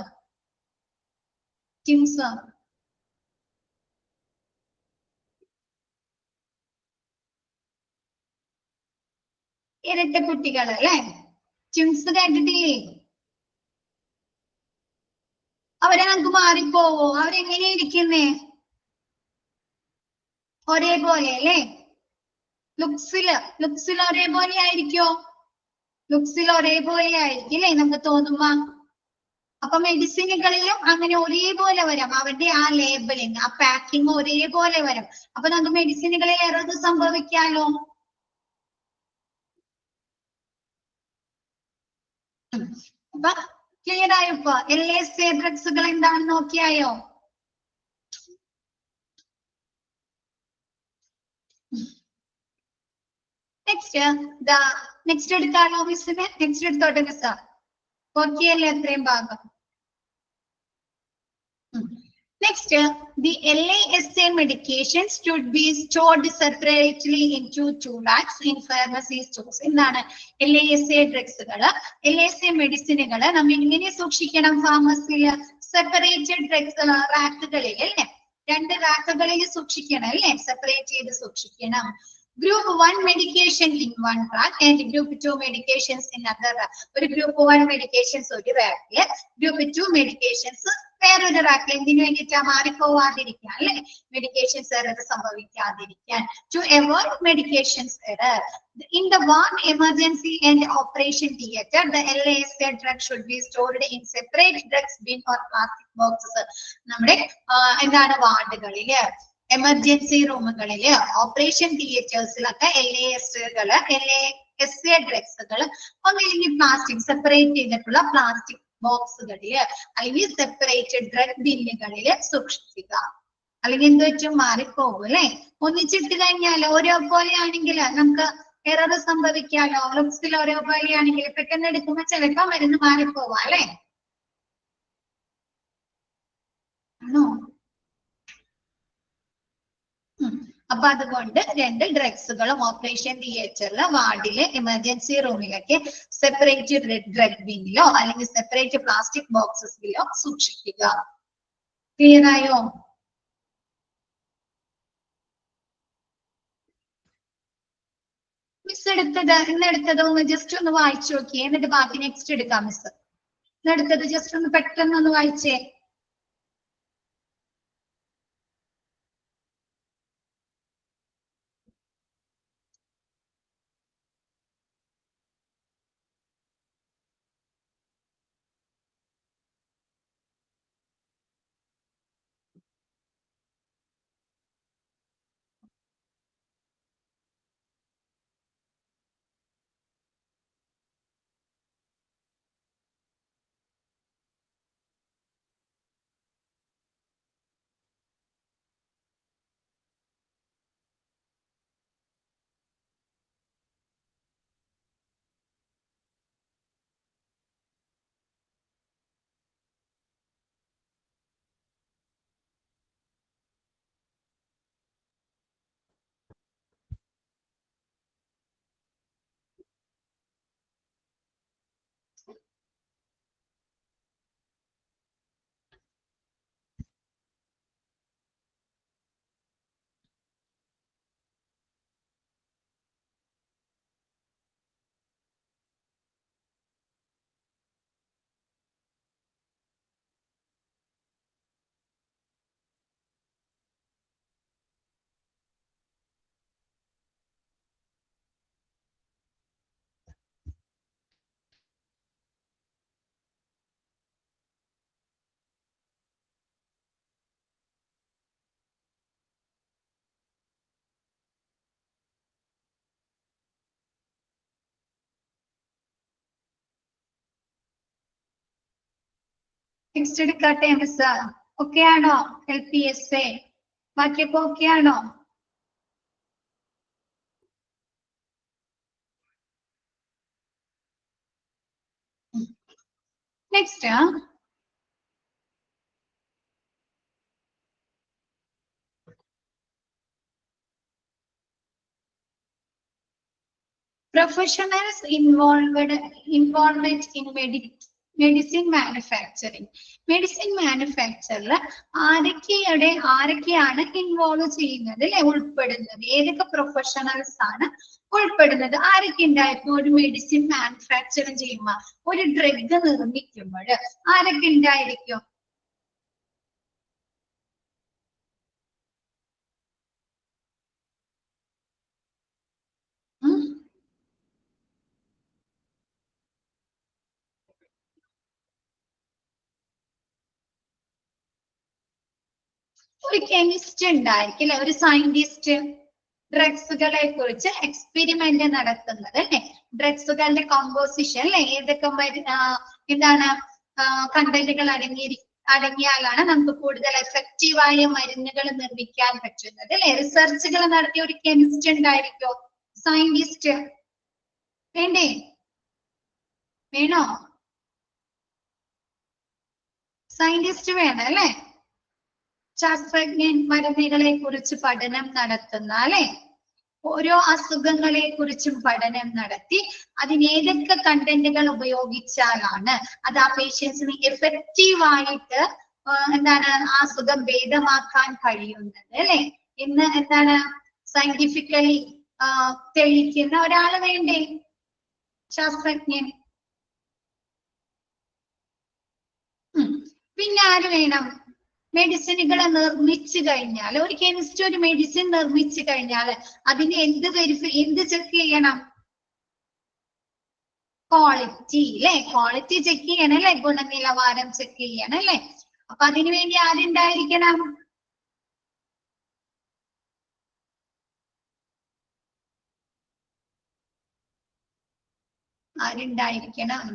ഇരട്ട കുട്ടികൾ അല്ലെ? ട്യൂൺസ് കേട്ടിട്ടില്ലേ? അവരെ നമുക്ക് മാറിപ്പോവോ? അവരെങ്ങനെയാ ഇരിക്കുന്നേ? ഒരേപോലെ അല്ലേ? ലുക്സിൽ ഒരേപോലെ ആയിരിക്കോ? ലുക്സിൽ ഒരേപോലെ ആയിരിക്കും അല്ലേ നമുക്ക് തോന്നുമ്പോ? അപ്പൊ മെഡിസിനുകളിലും അങ്ങനെ ഒരേപോലെ വരാം. അവരുടെ ആ ലേബലിങ് ആ പാക്കിങ് ഒരേപോലെ വരും. അപ്പൊ നമുക്ക് മെഡിസിനുകളിൽ എറർ സംഭവിക്കാലോ. അപ്പൊ ക്ലിയർ ആയോ? ഇപ്പൊ LASA ഡ്രഗ്സുകൾ എന്താണെന്ന് നോക്കിയായോ? നെക്സ്റ്റ് എടുത്താലോ മിസ്സിന്? നെക്സ്റ്റ് എടുത്തോട്ടെ മിസ്സാ? ഓക്കെ അല്ലേ അത്രയും ഭാഗം? Next, the LASA medications should be stored separately into 2 racks in pharmacy stores. എന്താണ് LASA ഡ്രഗ്സുകള് LASA മെഡിസിനുകള് നമ്മൾ എങ്ങനെ സൂക്ഷിക്കണം? ഫാർമസിയിൽ സെപ്പറേറ്റഡ് ഡ്രഗ്സ് റാക്കുകളിൽ അല്ലേ? 2 റാക്കുകളിൽ സൂക്ഷിക്കണം അല്ലേ? സെപ്പറേറ്റ് ചെയ്ത് സൂക്ഷിക്കണം. Group 1 medication in one rack and Group 2 medications in other rack. ഒരു Group 1 medications ഒരു റാക്കില്, Group 2 medications വേറൊരു റാക്കിൽ. എന്തിനു വേണ്ടിയിട്ടാ? മാറിപ്പോവാതിരിക്കാൻ അല്ലെ? മെഡിക്കേഷൻസ് എറർ സംഭവിക്കാതിരിക്കാൻ. To avoid medications error. In the one emergency and operation theater, the LASA drug should be stored in separate drugs bin or plastic boxes. നമ്മുടെ എന്താണ് വാർഡുകളില്, എമർജൻസി റൂമുകളില്, ഓപ്പറേഷൻ തിയേറ്റേഴ്സിലൊക്കെ LASA ഡ്രഗ്സുകൾ ഒന്നില്ലെങ്കിൽ plastic separate ചെയ്തിട്ടുള്ള plastic ബോക്സുകളില് അല്ലെങ്കിൽ separated drug ബിന്നുകളില് സൂക്ഷിക്കുക. അല്ലെങ്കിൽ എന്ത് വെച്ചും മാറിപ്പോകും അല്ലെ? ഒന്നിച്ചിട്ട് കഴിഞ്ഞാൽ ഓരോ പോലെയാണെങ്കിൽ നമുക്ക് എറർ സംഭവിക്കാലോ. ലുക്സിൽ ഓരോ പോലെയാണെങ്കിൽ പെട്ടെന്ന് എടുക്കുമ്പോൾ ചിലപ്പോ മരുന്ന് മാറിപ്പോവാ അല്ലെ? ആണോ? അപ്പൊ അതുകൊണ്ട് 2 ഡ്രഗ്സുകളും ഓപ്പറേഷൻ തിയേറ്ററിലോ വാർഡില് എമർജൻസി റൂമിലൊക്കെ സെപ്പറേറ്റ് ഡ്രഗ് ബിന്നിലോ അല്ലെങ്കിൽ സെപ്പറേറ്റ് പ്ലാസ്റ്റിക് ബോക്സസിലോ സൂക്ഷിക്കുക. ക്ലിയർ ആയോ? മിസ് ഇന്നെടുത്തത് ജസ്റ്റ് ഒന്ന് വായിച്ചു നോക്കിയേ, എന്നിട്ട് ബാക്കി നെക്സ്റ്റ് എടുക്കാം മിസ്. ഇന്നെടുത്തത് ജസ്റ്റ് ഒന്ന് പെട്ടെന്ന് ഒന്ന് വായിച്ചേ. നെക്സ്റ്റ് എടുക്കട്ടെ മിസ്. ഓക്കെ ആണോ? LPSA ബാക്കിയൊക്കെ ഓക്കെ ആണോ? Next professionals involvement in medicine manufacturing. Medicine മാനുഫാക്ചറിൽ ആരൊക്കെയാണ് ഇൻവോൾവ് ചെയ്യുന്നത് അല്ലെ, ഉൾപ്പെടുന്നത്? ഏതൊക്കെ പ്രൊഫഷണൽസ് ആണ് ഉൾപ്പെടുന്നത്? ആരൊക്കെ ഉണ്ടായിരുന്നു ഒരു മെഡിസിൻ മാനുഫാക്ചറിങ് ചെയ്യുമ്പോൾ, ഒരു ഡ്രഗ് നിർമ്മിക്കുമ്പോൾ ആരൊക്കെ ഉണ്ടായിരിക്കും? ഒരു കെമിസ്റ്റ് ഉണ്ടായിരിക്കും അല്ലെ, ഒരു സയന്റിസ്റ്റ്. ഡ്രഗ്സുകളെ കുറിച്ച് എക്സ്പെരിമെന്റ് നടത്തുന്നത് അല്ലെ, ഡ്രഗ്സുകളുടെ കോമ്പോസിഷൻ അല്ലെ, ഏതൊക്കെ എന്താണ് കണ്ടന്റുകൾ അടങ്ങിയാലാണ് നമുക്ക് കൂടുതൽ എഫക്റ്റീവായ മരുന്നുകൾ നിർമ്മിക്കാൻ പറ്റുന്നത് അല്ലെ. റിസർച്ചുകൾ നടത്തിയ ഒരു കെമിസ്റ്റ് ഉണ്ടായിരിക്കോ? സയന്റിസ്റ്റ് വേണ്ടേ? വേണോ? സയന്റിസ്റ്റ് വേണം അല്ലെ. ശാസ്ത്രജ്ഞൻ മരുന്നുകളെ കുറിച്ച് പഠനം നടത്തുന്ന അല്ലെ, ഓരോ അസുഖങ്ങളെ കുറിച്ചും പഠനം നടത്തി അതിനേതൊക്കെ കണ്ടന്റുകൾ ഉപയോഗിച്ചാലാണ് അത് ആ പേഷ്യൻസിന് എഫക്റ്റീവായിട്ട് എന്താണ് ആ അസുഖം ഭേദമാക്കാൻ കഴിയുന്നത് അല്ലെ എന്ന് എന്താണ് സയന്റിഫിക്കലി തെളിയിക്കുന്ന ഒരാൾ വേണ്ടേ? ശാസ്ത്രജ്ഞൻ. പിന്നെ ആര് വേണം? മെഡിസിനുകൾ നിർമ്മിച്ചു കഴിഞ്ഞാൽ, ഒരു കെമിസ്റ്റ് ഒരു മെഡിസിൻ നിർമ്മിച്ചു കഴിഞ്ഞാൽ അതിന് എന്ത് ചെക്ക് ചെയ്യണം? ക്വാളിറ്റി അല്ലെ. ക്വാളിറ്റി ചെക്ക് ചെയ്യണം അല്ലെ, ഗുണനിലവാരം ചെക്ക് ചെയ്യണം അല്ലെ. അപ്പൊ അതിനു വേണ്ടി ആരുണ്ടായിരിക്കണം? ആരുണ്ടായിരിക്കണം?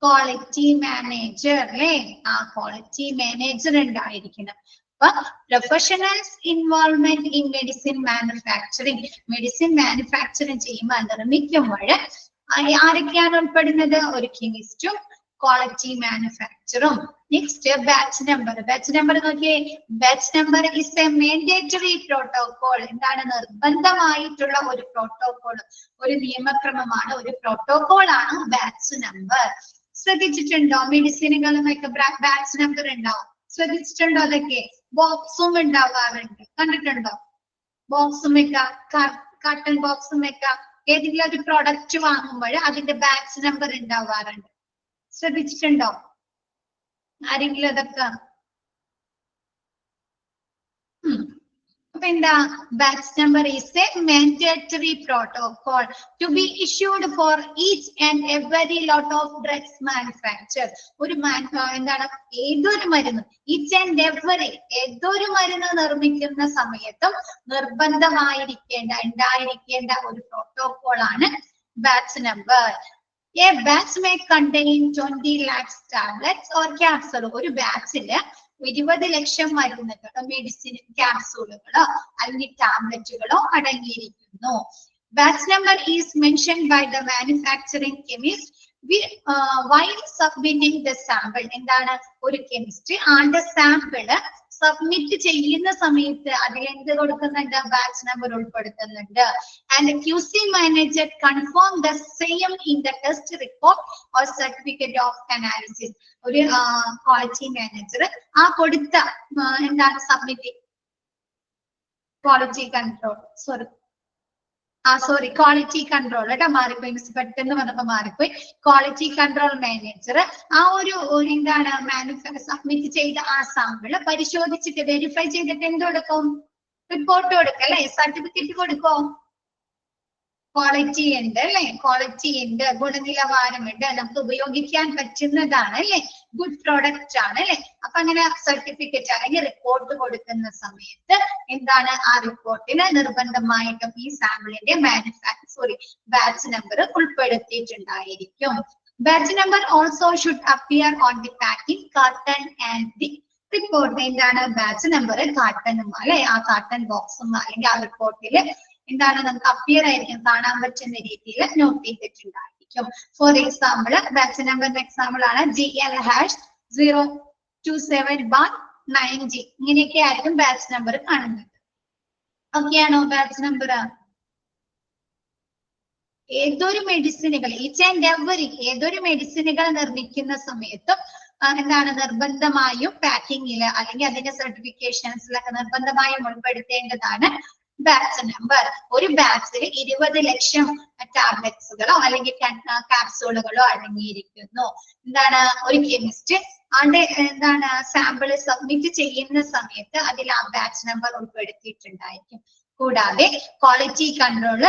ക്വാളിറ്റി മാനേജർ അല്ലെ. ആ ക്വാളിറ്റി മാനേജർ ഉണ്ടായിരിക്കണം. അപ്പൊ professionals involvement in medicine manufacturing. Medicine manufacturing ചെയ്യുമ്പോൾ നിർമ്മിക്കുമ്പോൾ ആരൊക്കെയാണ് ഉൾപ്പെടുന്നത്? ഒരു കെമിസ്റ്റും ക്വാളിറ്റി മാനുഫാക്ചറും. Next batch number. Batch number നോക്കിയേ. Batch number is a mandatory protocol. എന്താണ്? നിർബന്ധമായിട്ടുള്ള ഒരു പ്രോട്ടോകോൾ, ഒരു നിയമക്രമമാണ്, ഒരു പ്രോട്ടോകോൾ ആണ് ബാച്ച് നമ്പർ. ശ്രദ്ധിച്ചിട്ടുണ്ടോ? മെഡിസിനുകളുമൊക്കെ ബാച്ച് നമ്പർ ഉണ്ടാവും. ശ്രദ്ധിച്ചിട്ടുണ്ടോ? അതൊക്കെ ബോക്സും ഉണ്ടാവാറുണ്ട്, കണ്ടിട്ടുണ്ടോ? ബോക്സും വെക്കാം, കട്ടൺ ബോക്സും വെക്കാം. ഏതെങ്കിലും ഒരു പ്രൊഡക്റ്റ് വാങ്ങുമ്പോൾ അതിന്റെ ബാച്ച് നമ്പർ ഉണ്ടാവാറുണ്ട്. ശ്രദ്ധിച്ചിട്ടുണ്ടോ ആരെങ്കിലും അതൊക്കെ? അപ്പൊ എന്താ? Batch number is a mandatory protocol to be issued for each and every lot of drugs manufacture. ഒരു എന്താണ്? ഏതൊരു മരുന്ന്, ഈച്ച് ആൻഡ് എവറി, ഏതൊരു മരുന്ന് നിർമ്മിക്കുന്ന സമയത്തും ഉണ്ടായിരിക്കേണ്ട ഒരു പ്രോട്ടോകോൾ ആണ് batch number. A batch may contain 20 lakhs tablets or capsules. ഒരു ബാച്ചില് 20 ലക്ഷം മരുന്നുകളോ മെഡിസിൻ ക്യാപ്സൂളുകളോ അല്ലെങ്കിൽ ടാബ്ലറ്റുകളോ അടങ്ങിയിരിക്കുന്നു. Batch number is mentioned by the manufacturing chemist while submitting the sample. എന്താണ്? ഒരു കെമിസ്റ്റ് ആളുടെ സാമ്പിള് സബ്മിറ്റ് ചെയ്യുന്ന സമയത്ത് അതിലെന്ത് കൊടുക്കുന്നുണ്ട്? ബാച്ച് നമ്പർ ഉൾപ്പെടുത്തുന്നുണ്ട്. And QC manager confirm the same in the test report or certificate of analysis. ഒരു quality manager ആ കൊടുത്ത എന്താണ് submit quality control quality control കേട്ടോ, മാറിപ്പോയി മിസ്, പെട്ടെന്ന് വന്നപ്പോ മാറിപ്പോയി. ക്വാളിറ്റി കൺട്രോൾ മാനേജർ ആ ഒരു എന്താണ് സബ്മിറ്റ് ചെയ്ത ആ സാമ്പിള് പരിശോധിച്ചിട്ട് വെരിഫൈ ചെയ്തിട്ട് എന്ത് കൊടുക്കും? റിപ്പോർട്ട് കൊടുക്കും അല്ലെ, സർട്ടിഫിക്കറ്റ് കൊടുക്കും. ക്വാളിറ്റി ഉണ്ട് അല്ലെ, ക്വാളിറ്റി ഉണ്ട്, ഗുണനിലവാരമുണ്ട്, നമുക്ക് ഉപയോഗിക്കാൻ പറ്റുന്നതാണ് അല്ലെ, ഗുഡ് പ്രോഡക്റ്റ് ആണ് അല്ലെ. അപ്പൊ അങ്ങനെ സർട്ടിഫിക്കറ്റ് അല്ലെങ്കിൽ റിപ്പോർട്ട് കൊടുക്കുന്ന സമയത്ത് എന്താണ്? ആ റിപ്പോർട്ടിന് നിർബന്ധമായിട്ടും ഈ സാമ്പിളിന്റെ ബാച്ച് നമ്പർ ഉൾപ്പെടുത്തിയിട്ടുണ്ടായിരിക്കും. Batch number also should appear on the packing carton and the report. എന്താണ് ബാച്ച് നമ്പർ കാർട്ടണും അല്ലെ ആ കാർട്ടൺ ബോക്സും അല്ലെങ്കിൽ ആ റിപ്പോർട്ടിൽ എന്താണ് നമുക്ക് അപ്പിയർ ആയിരിക്കും കാണാൻ പറ്റുന്ന രീതിയിൽ നോട്ട് ചെയ്തിട്ടുണ്ടായിരിക്കും. ഫോർ എക്സാമ്പിൾ ബാച്ച് നമ്പറിന്റെ എക്സാമ്പിൾ ആണ് GL#027/9G. ഇങ്ങനെയൊക്കെ ആയിരിക്കും ബാച്ച് നമ്പർ കാണുന്നത്. ഓക്കെ ആണോ ബാച്ച് നമ്പർ? ഏതൊരു മെഡിസിനുകൾ ഈച്ച് ആൻഡ് എവറി ഏതൊരു മെഡിസിനുകൾ നിർമ്മിക്കുന്ന സമയത്തും എന്താണ് നിർബന്ധമായും പാക്കിങ്ങില് അല്ലെങ്കിൽ അതിന്റെ സർട്ടിഫിക്കേഷൻസിലൊക്കെ നിർബന്ധമായും ഉൾപ്പെടുത്തേണ്ടതാണ് ബാച്ച് നമ്പർ. ഒരു ബാച്ചിൽ 20 ലക്ഷം ടാബ്ലറ്റ്സുകളോ അല്ലെങ്കിൽ കാപ്സൂളുകളോ അടങ്ങിയിരിക്കുന്നു. എന്താണ് ഒരു കെമിസ്റ്റ് ആളുടെ എന്താണ് സാമ്പിള് സബ്മിറ്റ് ചെയ്യുന്ന സമയത്ത് അതിൽ ആ ബാച്ച് നമ്പർ ഉൾപ്പെടുത്തിയിട്ടുണ്ടായിരിക്കും. കൂടാതെ ക്വാളിറ്റി കൺട്രോൾ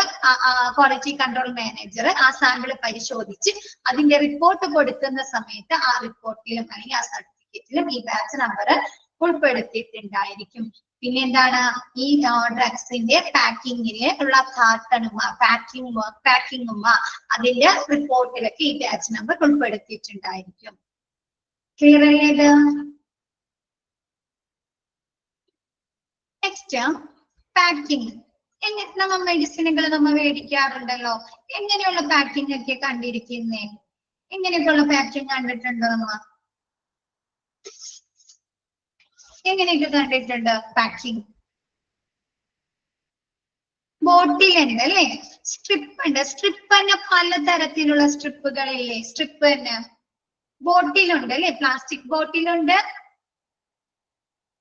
മാനേജർ ആ സാമ്പിള് പരിശോധിച്ച് അതിന്റെ റിപ്പോർട്ട് കൊടുക്കുന്ന സമയത്ത് ആ റിപ്പോർട്ടിലും അല്ലെങ്കിൽ ആ സർട്ടിഫിക്കറ്റിലും ഈ ബാച്ച് നമ്പർ ഉൾപ്പെടുത്തിയിട്ടുണ്ടായിരിക്കും. പിന്നെ എന്താണ് ഈ ഡ്രഗ്സിന്റെ പാക്കിങ്ങില് ഉള്ള കാർട്ടണും പാക്കിങ്ങും അതിന്റെ റിപ്പോർട്ടിലൊക്കെ ഈ ബാച്ച് നമ്പർ ഉൾപ്പെടുത്തിയിട്ടുണ്ടായിരിക്കും. ക്ലിയർ അല്ലേ ഇത്? Next packing. നമ്മ മെഡിസിനുകൾ നമ്മൾ മേടിക്കാറുണ്ടല്ലോ, എങ്ങനെയുള്ള പാക്കിംഗ് ഒക്കെ കണ്ടിരിക്കുന്നേ? എങ്ങനെയൊക്കെയുള്ള പാക്കിംഗ് കണ്ടിട്ടുണ്ടോ? നമ്മ എങ്ങനെയൊക്കെ കണ്ടിട്ടുണ്ട് പാക്കിംഗ്? ബോട്ടിലുണ്ട് അല്ലെ, സ്ട്രിപ്പ് ഉണ്ട്. സ്ട്രിപ്പ് തന്നെ പലതരത്തിലുള്ള സ്ട്രിപ്പുകളില്ലേ? സ്ട്രിപ്പ് തന്നെ ബോട്ടിലുണ്ട് അല്ലെ, പ്ലാസ്റ്റിക് ബോട്ടിലുണ്ട്,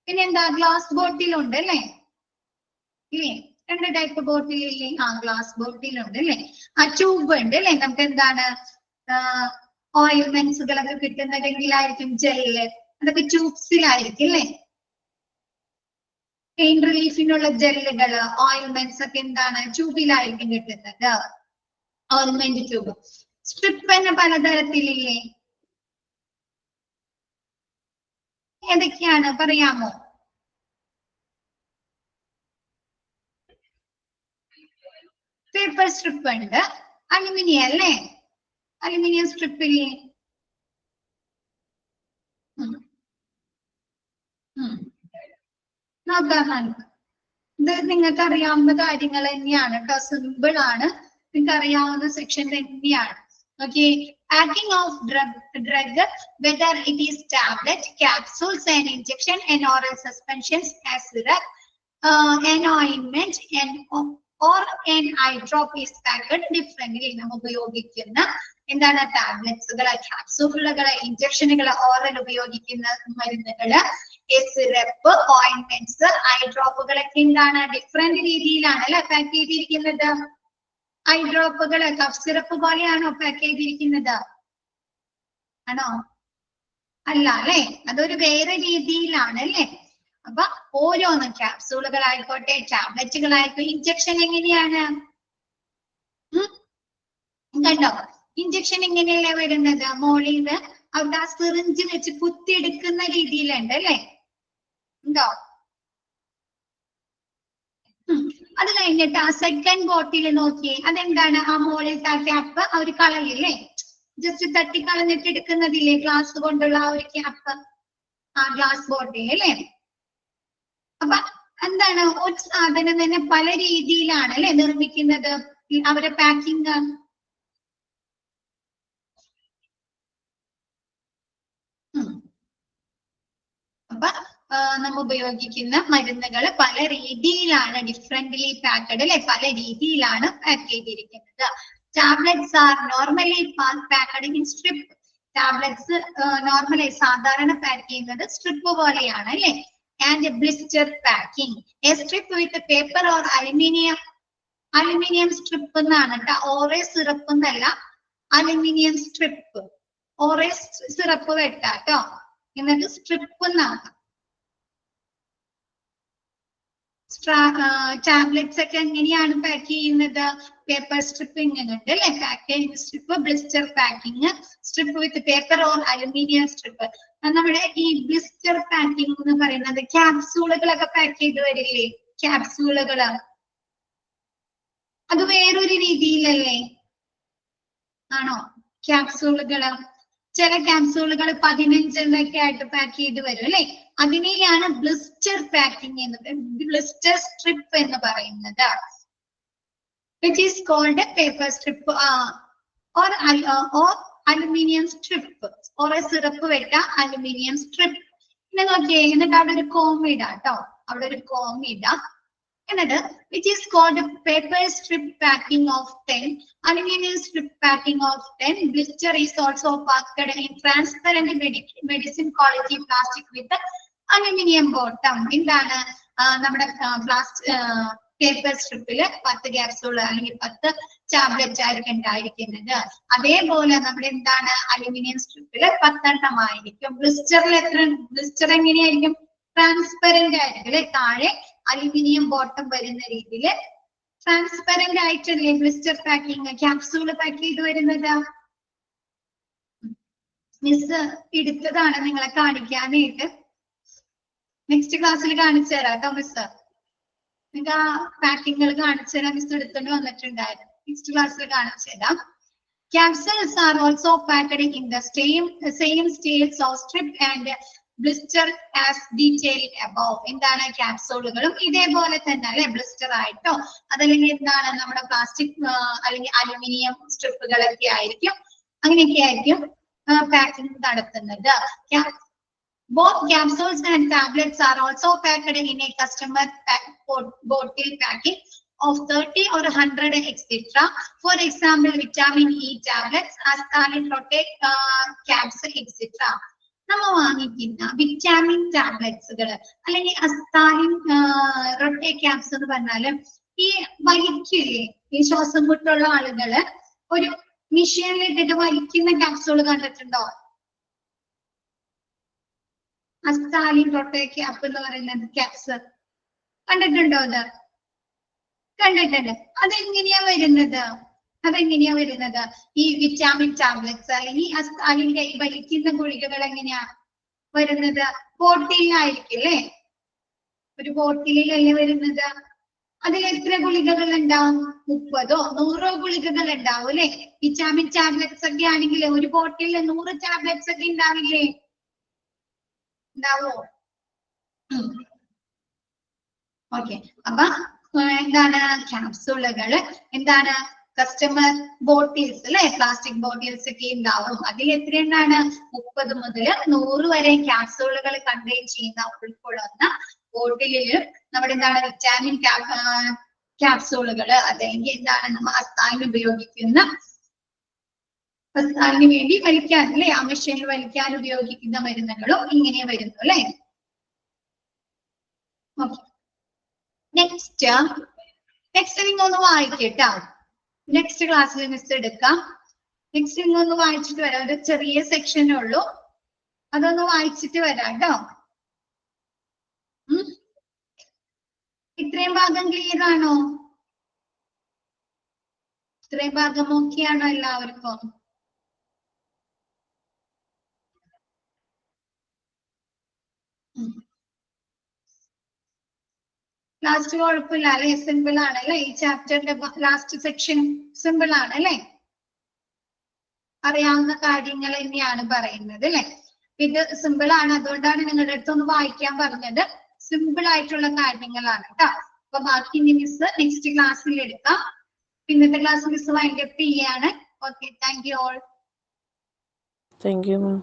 പിന്നെന്താ ഗ്ലാസ് ബോട്ടിലുണ്ട് അല്ലെ? ഇല്ലേ, 2 ടൈപ്പ് ബോട്ടിലില്ലേ? ഗ്ലാസ് ബോട്ടിലുണ്ട് അല്ലെ. ട്യൂബ് ഉണ്ട് അല്ലെ, നമുക്ക് എന്താണ് ഓയിൽമെന്റ്സുകളൊക്കെ കിട്ടുന്നതെങ്കിലായിരിക്കും ജെല്ല്, അതൊക്കെ ട്യൂബ്സിലായിരിക്കും അല്ലെ. പെയിൻ റിലീഫിനുള്ള ജെല്ലുകള് ഓയിൽമെന്റ്സ് ഒക്കെ എന്താണ് ട്യൂബിലായിരിക്കും കിട്ടുന്നത്, ഓയിൽമെന്റ് ട്യൂബ്. സ്ട്രിപ്പ് തന്നെ പലതരത്തിലില്ലേ? ഏതൊക്കെയാണ് പറയാമോ? പേപ്പർ സ്ട്രിപ്പ് ഉണ്ട്, അലുമിനിയം അല്ലേ, അലുമിനിയം സ്ട്രിപ്പില്ലേ? നോക്കാം, ഇത് നിങ്ങൾക്ക് അറിയാവുന്ന കാര്യങ്ങൾ തന്നെയാണ് കേട്ടോ, സിമ്പിൾ ആണ്, നിങ്ങൾക്ക് അറിയാവുന്ന സെക്ഷൻ തന്നെയാണ്. Okay, packing of drug, whether it is tablet, capsules and injection and oral suspensions as syrup, an ointment or an eye drop is packed differently. നമ്മൾ ഉപയോഗിക്കുന്ന എന്താണ് ടാബ്ലറ്റ്സുകള്, ക്യാപ്സൂളുകള്, ഇഞ്ചക്ഷനുകള്, ഓറൽ ഉപയോഗിക്കുന്ന മരുന്നുകള്, സിറപ്പ്, ഓയിന്റ്മെന്റ്സ്, ഐ ഡ്രോപ്പുകളൊക്കെ എന്താണ് ഡിഫറെന്റ് രീതിയിലാണ് അല്ലെ പാക്ക് ചെയ്തിരിക്കുന്നത്. ഐ ഡ്രോപ്പുകള് കഫ് സിറപ്പ് പോലെയാണോ പാക്ക് ചെയ്തിരിക്കുന്നത്? ആണോ? അല്ല അല്ലെ, അതൊരു വേറെ രീതിയിലാണ് അല്ലെ. അപ്പൊ ഓരോന്നും ക്യാപ്സൂളുകളായിക്കോട്ടെ, ടാബ്ലറ്റുകളായിക്കോട്ടെ, ഇഞ്ചക്ഷൻ എങ്ങനെയാണ് കണ്ടോ? ഇഞ്ചക്ഷൻ എങ്ങനെയല്ലേ വരുന്നത്? മോളിന്ന് അവിടെ ആ സിറിഞ്ച് വെച്ച് കുത്തിയെടുക്കുന്ന രീതിയിലുണ്ട് അല്ലെ, ഉണ്ടോ? അത് കഴിഞ്ഞിട്ട് ആ സെക്കൻഡ് ബോട്ടിൽ നോക്കിയേ, അതെന്താണ്? ആ മോളിലത്തെ ആ ക്യാപ്പ് അവർ കളയില്ലേ, ജസ്റ്റ് തട്ടിക്കളഞ്ഞിട്ട് എടുക്കുന്നതില്ലേ, ഗ്ലാസ് കൊണ്ടുള്ള ആ ഒരു ക്യാപ്പ്, ആ ഗ്ലാസ് ബോട്ടിൽ അല്ലെ. അപ്പൊ എന്താണ്, ഒരു സാധനം തന്നെ പല രീതിയിലാണ് അല്ലെ നിർമ്മിക്കുന്നത് അവരെ പാക്കിങ്. അപ്പൊ നമ്മൾ ഉപയോഗിക്കുന്ന മരുന്നുകൾ പല രീതിയിലാണ് ഡിഫറെന്റ്ലി പാക്കഡ് അല്ലെ, പല രീതിയിലാണ് പാക്ക് ചെയ്തിരിക്കുന്നത്. Tablets R normally packed in strip. Tablets normally സാധാരണ പാക്ക് ചെയ്യുന്നത് സ്ട്രിപ്പ് പോലെയാണ് അല്ലെ. And blister packing, A strip with paper or aluminium strip എന്നാണ് കേട്ടോ, ഓറേ സിറപ്പ് എന്നല്ല, അലുമിനിയം സ്ട്രിപ്പ്. ഓറേ സിറപ്പ് വെട്ടാട്ടോ, എന്നിട്ട് സ്ട്രിപ്പ് എന്നാണ്. ടാബ്ലറ്റ്സ് ഒക്കെ എങ്ങനെയാണ് പാക്ക് ചെയ്യുന്നത്? പേപ്പർ സ്ട്രിപ്പിംഗ് ഉണ്ട് അല്ലെ, package strip, blister packing, strip with paper or aluminium strip. നമ്മുടെ ഈ ബ്ലിസ്റ്റർ പാക്കിംഗ് എന്ന് പറയുന്നത് ക്യാപ്സൂളുകളൊക്കെ പാക്ക് ചെയ്ത് വരില്ലേ, ക്യാപ്സൂളുകള്, അത് വേറൊരു രീതിയിലല്ലേ? ആണോ? ക്യാപ്സൂളുകള്. ചില ക്യാപ്സൂളുകൾ 15 ആയിട്ട് പാക്ക് ചെയ്ത് വരും അല്ലെ. അതിനെയാണ് ബ്ലിസ്റ്റർ പാക്കിംഗ് എന്ന് ബ്ലിസ്റ്റർ സ്ട്രിപ്പ് എന്ന് പറയുന്നത്. which is called a paper strip or aluminium strip or a syrup Vetta aluminium strip. പിന്നെ നോക്കിയേ, എന്നിട്ട് അവിടെ ഒരു കോം ഇടാം കേട്ടോ, അവിടെ ഒരു കോം ഇടാം. എന്നിട്ട് which is called a paper strip packing of 10, aluminium strip packing of 10. Blister is also packed in transparent medicine quality plastic with aluminium bottom. എന്താണ് നമ്മുടെ പേപ്പർ സ്ട്രിപ്പില് 10 ക്യാപ്സൂൾ അല്ലെങ്കിൽ 10 ടാബ്ലറ്റ് ആയിരിക്കും ഉണ്ടായിരിക്കുന്നത്. അതേപോലെ നമ്മുടെ എന്താണ് അലുമിനിയം സ്ട്രിപ്പില് 10 എണ്ണം ആയിരിക്കും. ബ്ലിസ്റ്ററിൽ ബ്ലിസ്റ്റർ എങ്ങനെയായിരിക്കും? ട്രാൻസ്പെറന്റ് ആയിരിക്കും അല്ലെ. താഴെ അലുമിനിയം ബോട്ടം വരുന്ന രീതിയിൽ ട്രാൻസ്പെറന്റ് ആയിട്ടല്ലേ ബ്ലിസ്റ്റർ പാക്കിംഗ് ക്യാപ്സൂള് പാക്ക് ചെയ്ത് വരുന്നത്. മിസ് എടുത്തതാണ് നിങ്ങളെ കാണിക്കാനായിട്ട്. നെക്സ്റ്റ് ക്ലാസ്സിൽ കാണിച്ചു തരാം കേട്ടോ മിസ്. നിങ്ങൾക്ക് ആ പാക്കിങ്ങുകൾ കാണിച്ചു തരാൻ മിസ് എടുത്തോണ്ട് വന്നിട്ടുണ്ടായിരുന്നു. നെക്സ്റ്റ് ക്ലാസ്സിൽ കാണിച്ചു തരാം. Capsules are also packed in the same states of strip and blister as detailed above. എന്താണ് ക്യാപ്സൂളുകളും ഇതേപോലെ തന്നെ അല്ലെ, ബ്ലിസ്റ്റർ ആയിട്ടോ അതല്ലെങ്കിൽ എന്താണ് നമ്മുടെ പ്ലാസ്റ്റിക് അല്ലെങ്കിൽ അലുമിനിയം സ്ട്രിപ്പുകളൊക്കെ ആയിരിക്കും, അങ്ങനെയൊക്കെ ആയിരിക്കും പാക്കിംഗ് നടത്തുന്നത്. Both capsules and tablets are also packed in a customer bottle packing of 30 or 100 etc. For example, vitamin E tablets, asthmatic capsule etc. നമ്മൾ വാങ്ങിക്കുന്ന വിറ്റാമിൻ ടാബ്ലറ്റ്സുകൾ അല്ലെങ്കിൽ അസ്താലിൻ റൊട്ടെ ക്യാപ്സ് എന്ന് പറഞ്ഞാല് ഈ വലിക്കില്ലേ, ഈ ശ്വാസം മുട്ടുള്ള ആളുകള് ഒരു മെഷീനിൽ ഇട്ടിട്ട് വലിക്കുന്ന ക്യാപ്സൂൾ കണ്ടിട്ടുണ്ടോ? അസ്താലിൻ റൊട്ടെ ക്യാപ്പ് എന്ന് പറയുന്നത് ക്യാപ്സ് കണ്ടിട്ടുണ്ടോ? അത് കണ്ടിട്ടുണ്ട്. അതെങ്ങനെയാ വരുന്നത്? ഈ വിറ്റാമിൻ ടാബ്ലറ്റ്സ് അല്ലെങ്കിൽ അസ്താലിന്റെ ഈ വലിക്കുന്ന ഗുളികകൾ എങ്ങനെയാ വരുന്നത്? ബോട്ടിലായിരിക്കും അല്ലേ, ഒരു ബോട്ടിലല്ലേ വരുന്നത്. അതിൽ എത്ര ഗുളികകൾ ഉണ്ടാവും? 30ഓ 100ഓ ഗുളികകൾ ഉണ്ടാവും അല്ലെ. വിറ്റാമിൻ ടാബ്ലറ്റ്സ് ഒക്കെ ആണെങ്കിൽ ഒരു ബോട്ടിലിൽ 100 ടാബ്ലറ്റ്സ് ഒക്കെ ഉണ്ടാവില്ലേ? ഉണ്ടാവോ? ഓക്കെ. അപ്പൊ എന്താണ് ക്യാപ്സൂളുകള് എന്താണ് കസ്റ്റമർ ബോട്ടിൽസ് അല്ലെ, പ്ലാസ്റ്റിക് ബോട്ടിൽസ് ഒക്കെ ഉണ്ടാവും. അതിൽ എത്ര എണ്ണാണ്? 30 മുതൽ 100 വരെ ക്യാപ്സൂളുകൾ കണ്ടെയ്ൻ ചെയ്യുന്ന ഉൾക്കൊള്ളുന്ന ബോട്ടിലില് നമ്മുടെ എന്താണ് വിറ്റാമിൻ ക്യാപ്സൂളുകള് അല്ലെങ്കിൽ എന്താണ് നമ്മൾ അസ്താലിന് ഉപയോഗിക്കുന്ന അസ്താലിന് വേണ്ടി വലിക്കാൻ അല്ലെ, ആ മെഷീനിൽ വലിക്കാൻ ഉപയോഗിക്കുന്ന മരുന്നുകളും ഇങ്ങനെ വരുന്നു അല്ലെ. നെക്സ്റ്റ് നിങ്ങൊന്ന് വായിക്കട്ടോ. നെക്സ്റ്റ് ക്ലാസ്സിൽ മിസ് എടുക്കാം. നെക്സ്റ്റ് നിങ്ങൊന്ന് വായിച്ചിട്ട് വരാം. ഒരു ചെറിയ സെക്ഷനേ ഉള്ളൂ, അതൊന്ന് വായിച്ചിട്ട് വരാം കേട്ടോ. ഇത്രയും ഭാഗം ക്ലിയർ ആണോ? ഇത്രയും ഭാഗം ഓക്കെയാണോ എല്ലാവർക്കും? ലാസ്റ്റ് കുഴപ്പമില്ല അല്ലെ, സിമ്പിൾ ആണ് അല്ലെ. ഈ ചാപ്റ്ററിന്റെ ലാസ്റ്റ് സെക്ഷൻ സിമ്പിൾ ആണ് അല്ലെ, അറിയാവുന്ന കാര്യങ്ങൾ തന്നെയാണ് പറയുന്നത് അല്ലെ. ഇത് സിമ്പിൾ ആണ്, അതുകൊണ്ടാണ് നിങ്ങളുടെ അടുത്തൊന്ന് വായിക്കാൻ പറഞ്ഞത്. സിമ്പിൾ ആയിട്ടുള്ള കാര്യങ്ങളാണ് കേട്ടോ. അപ്പൊ ബാക്കി മിസ് നെക്സ്റ്റ് ക്ലാസ്സിൽ എടുക്കാം. ഇന്നത്തെ ക്ലാസ് മിസ് വൈൻഡ് അപ്പ് ചെയ്യാണ്. Okay, thank you all. Thank you ma'am.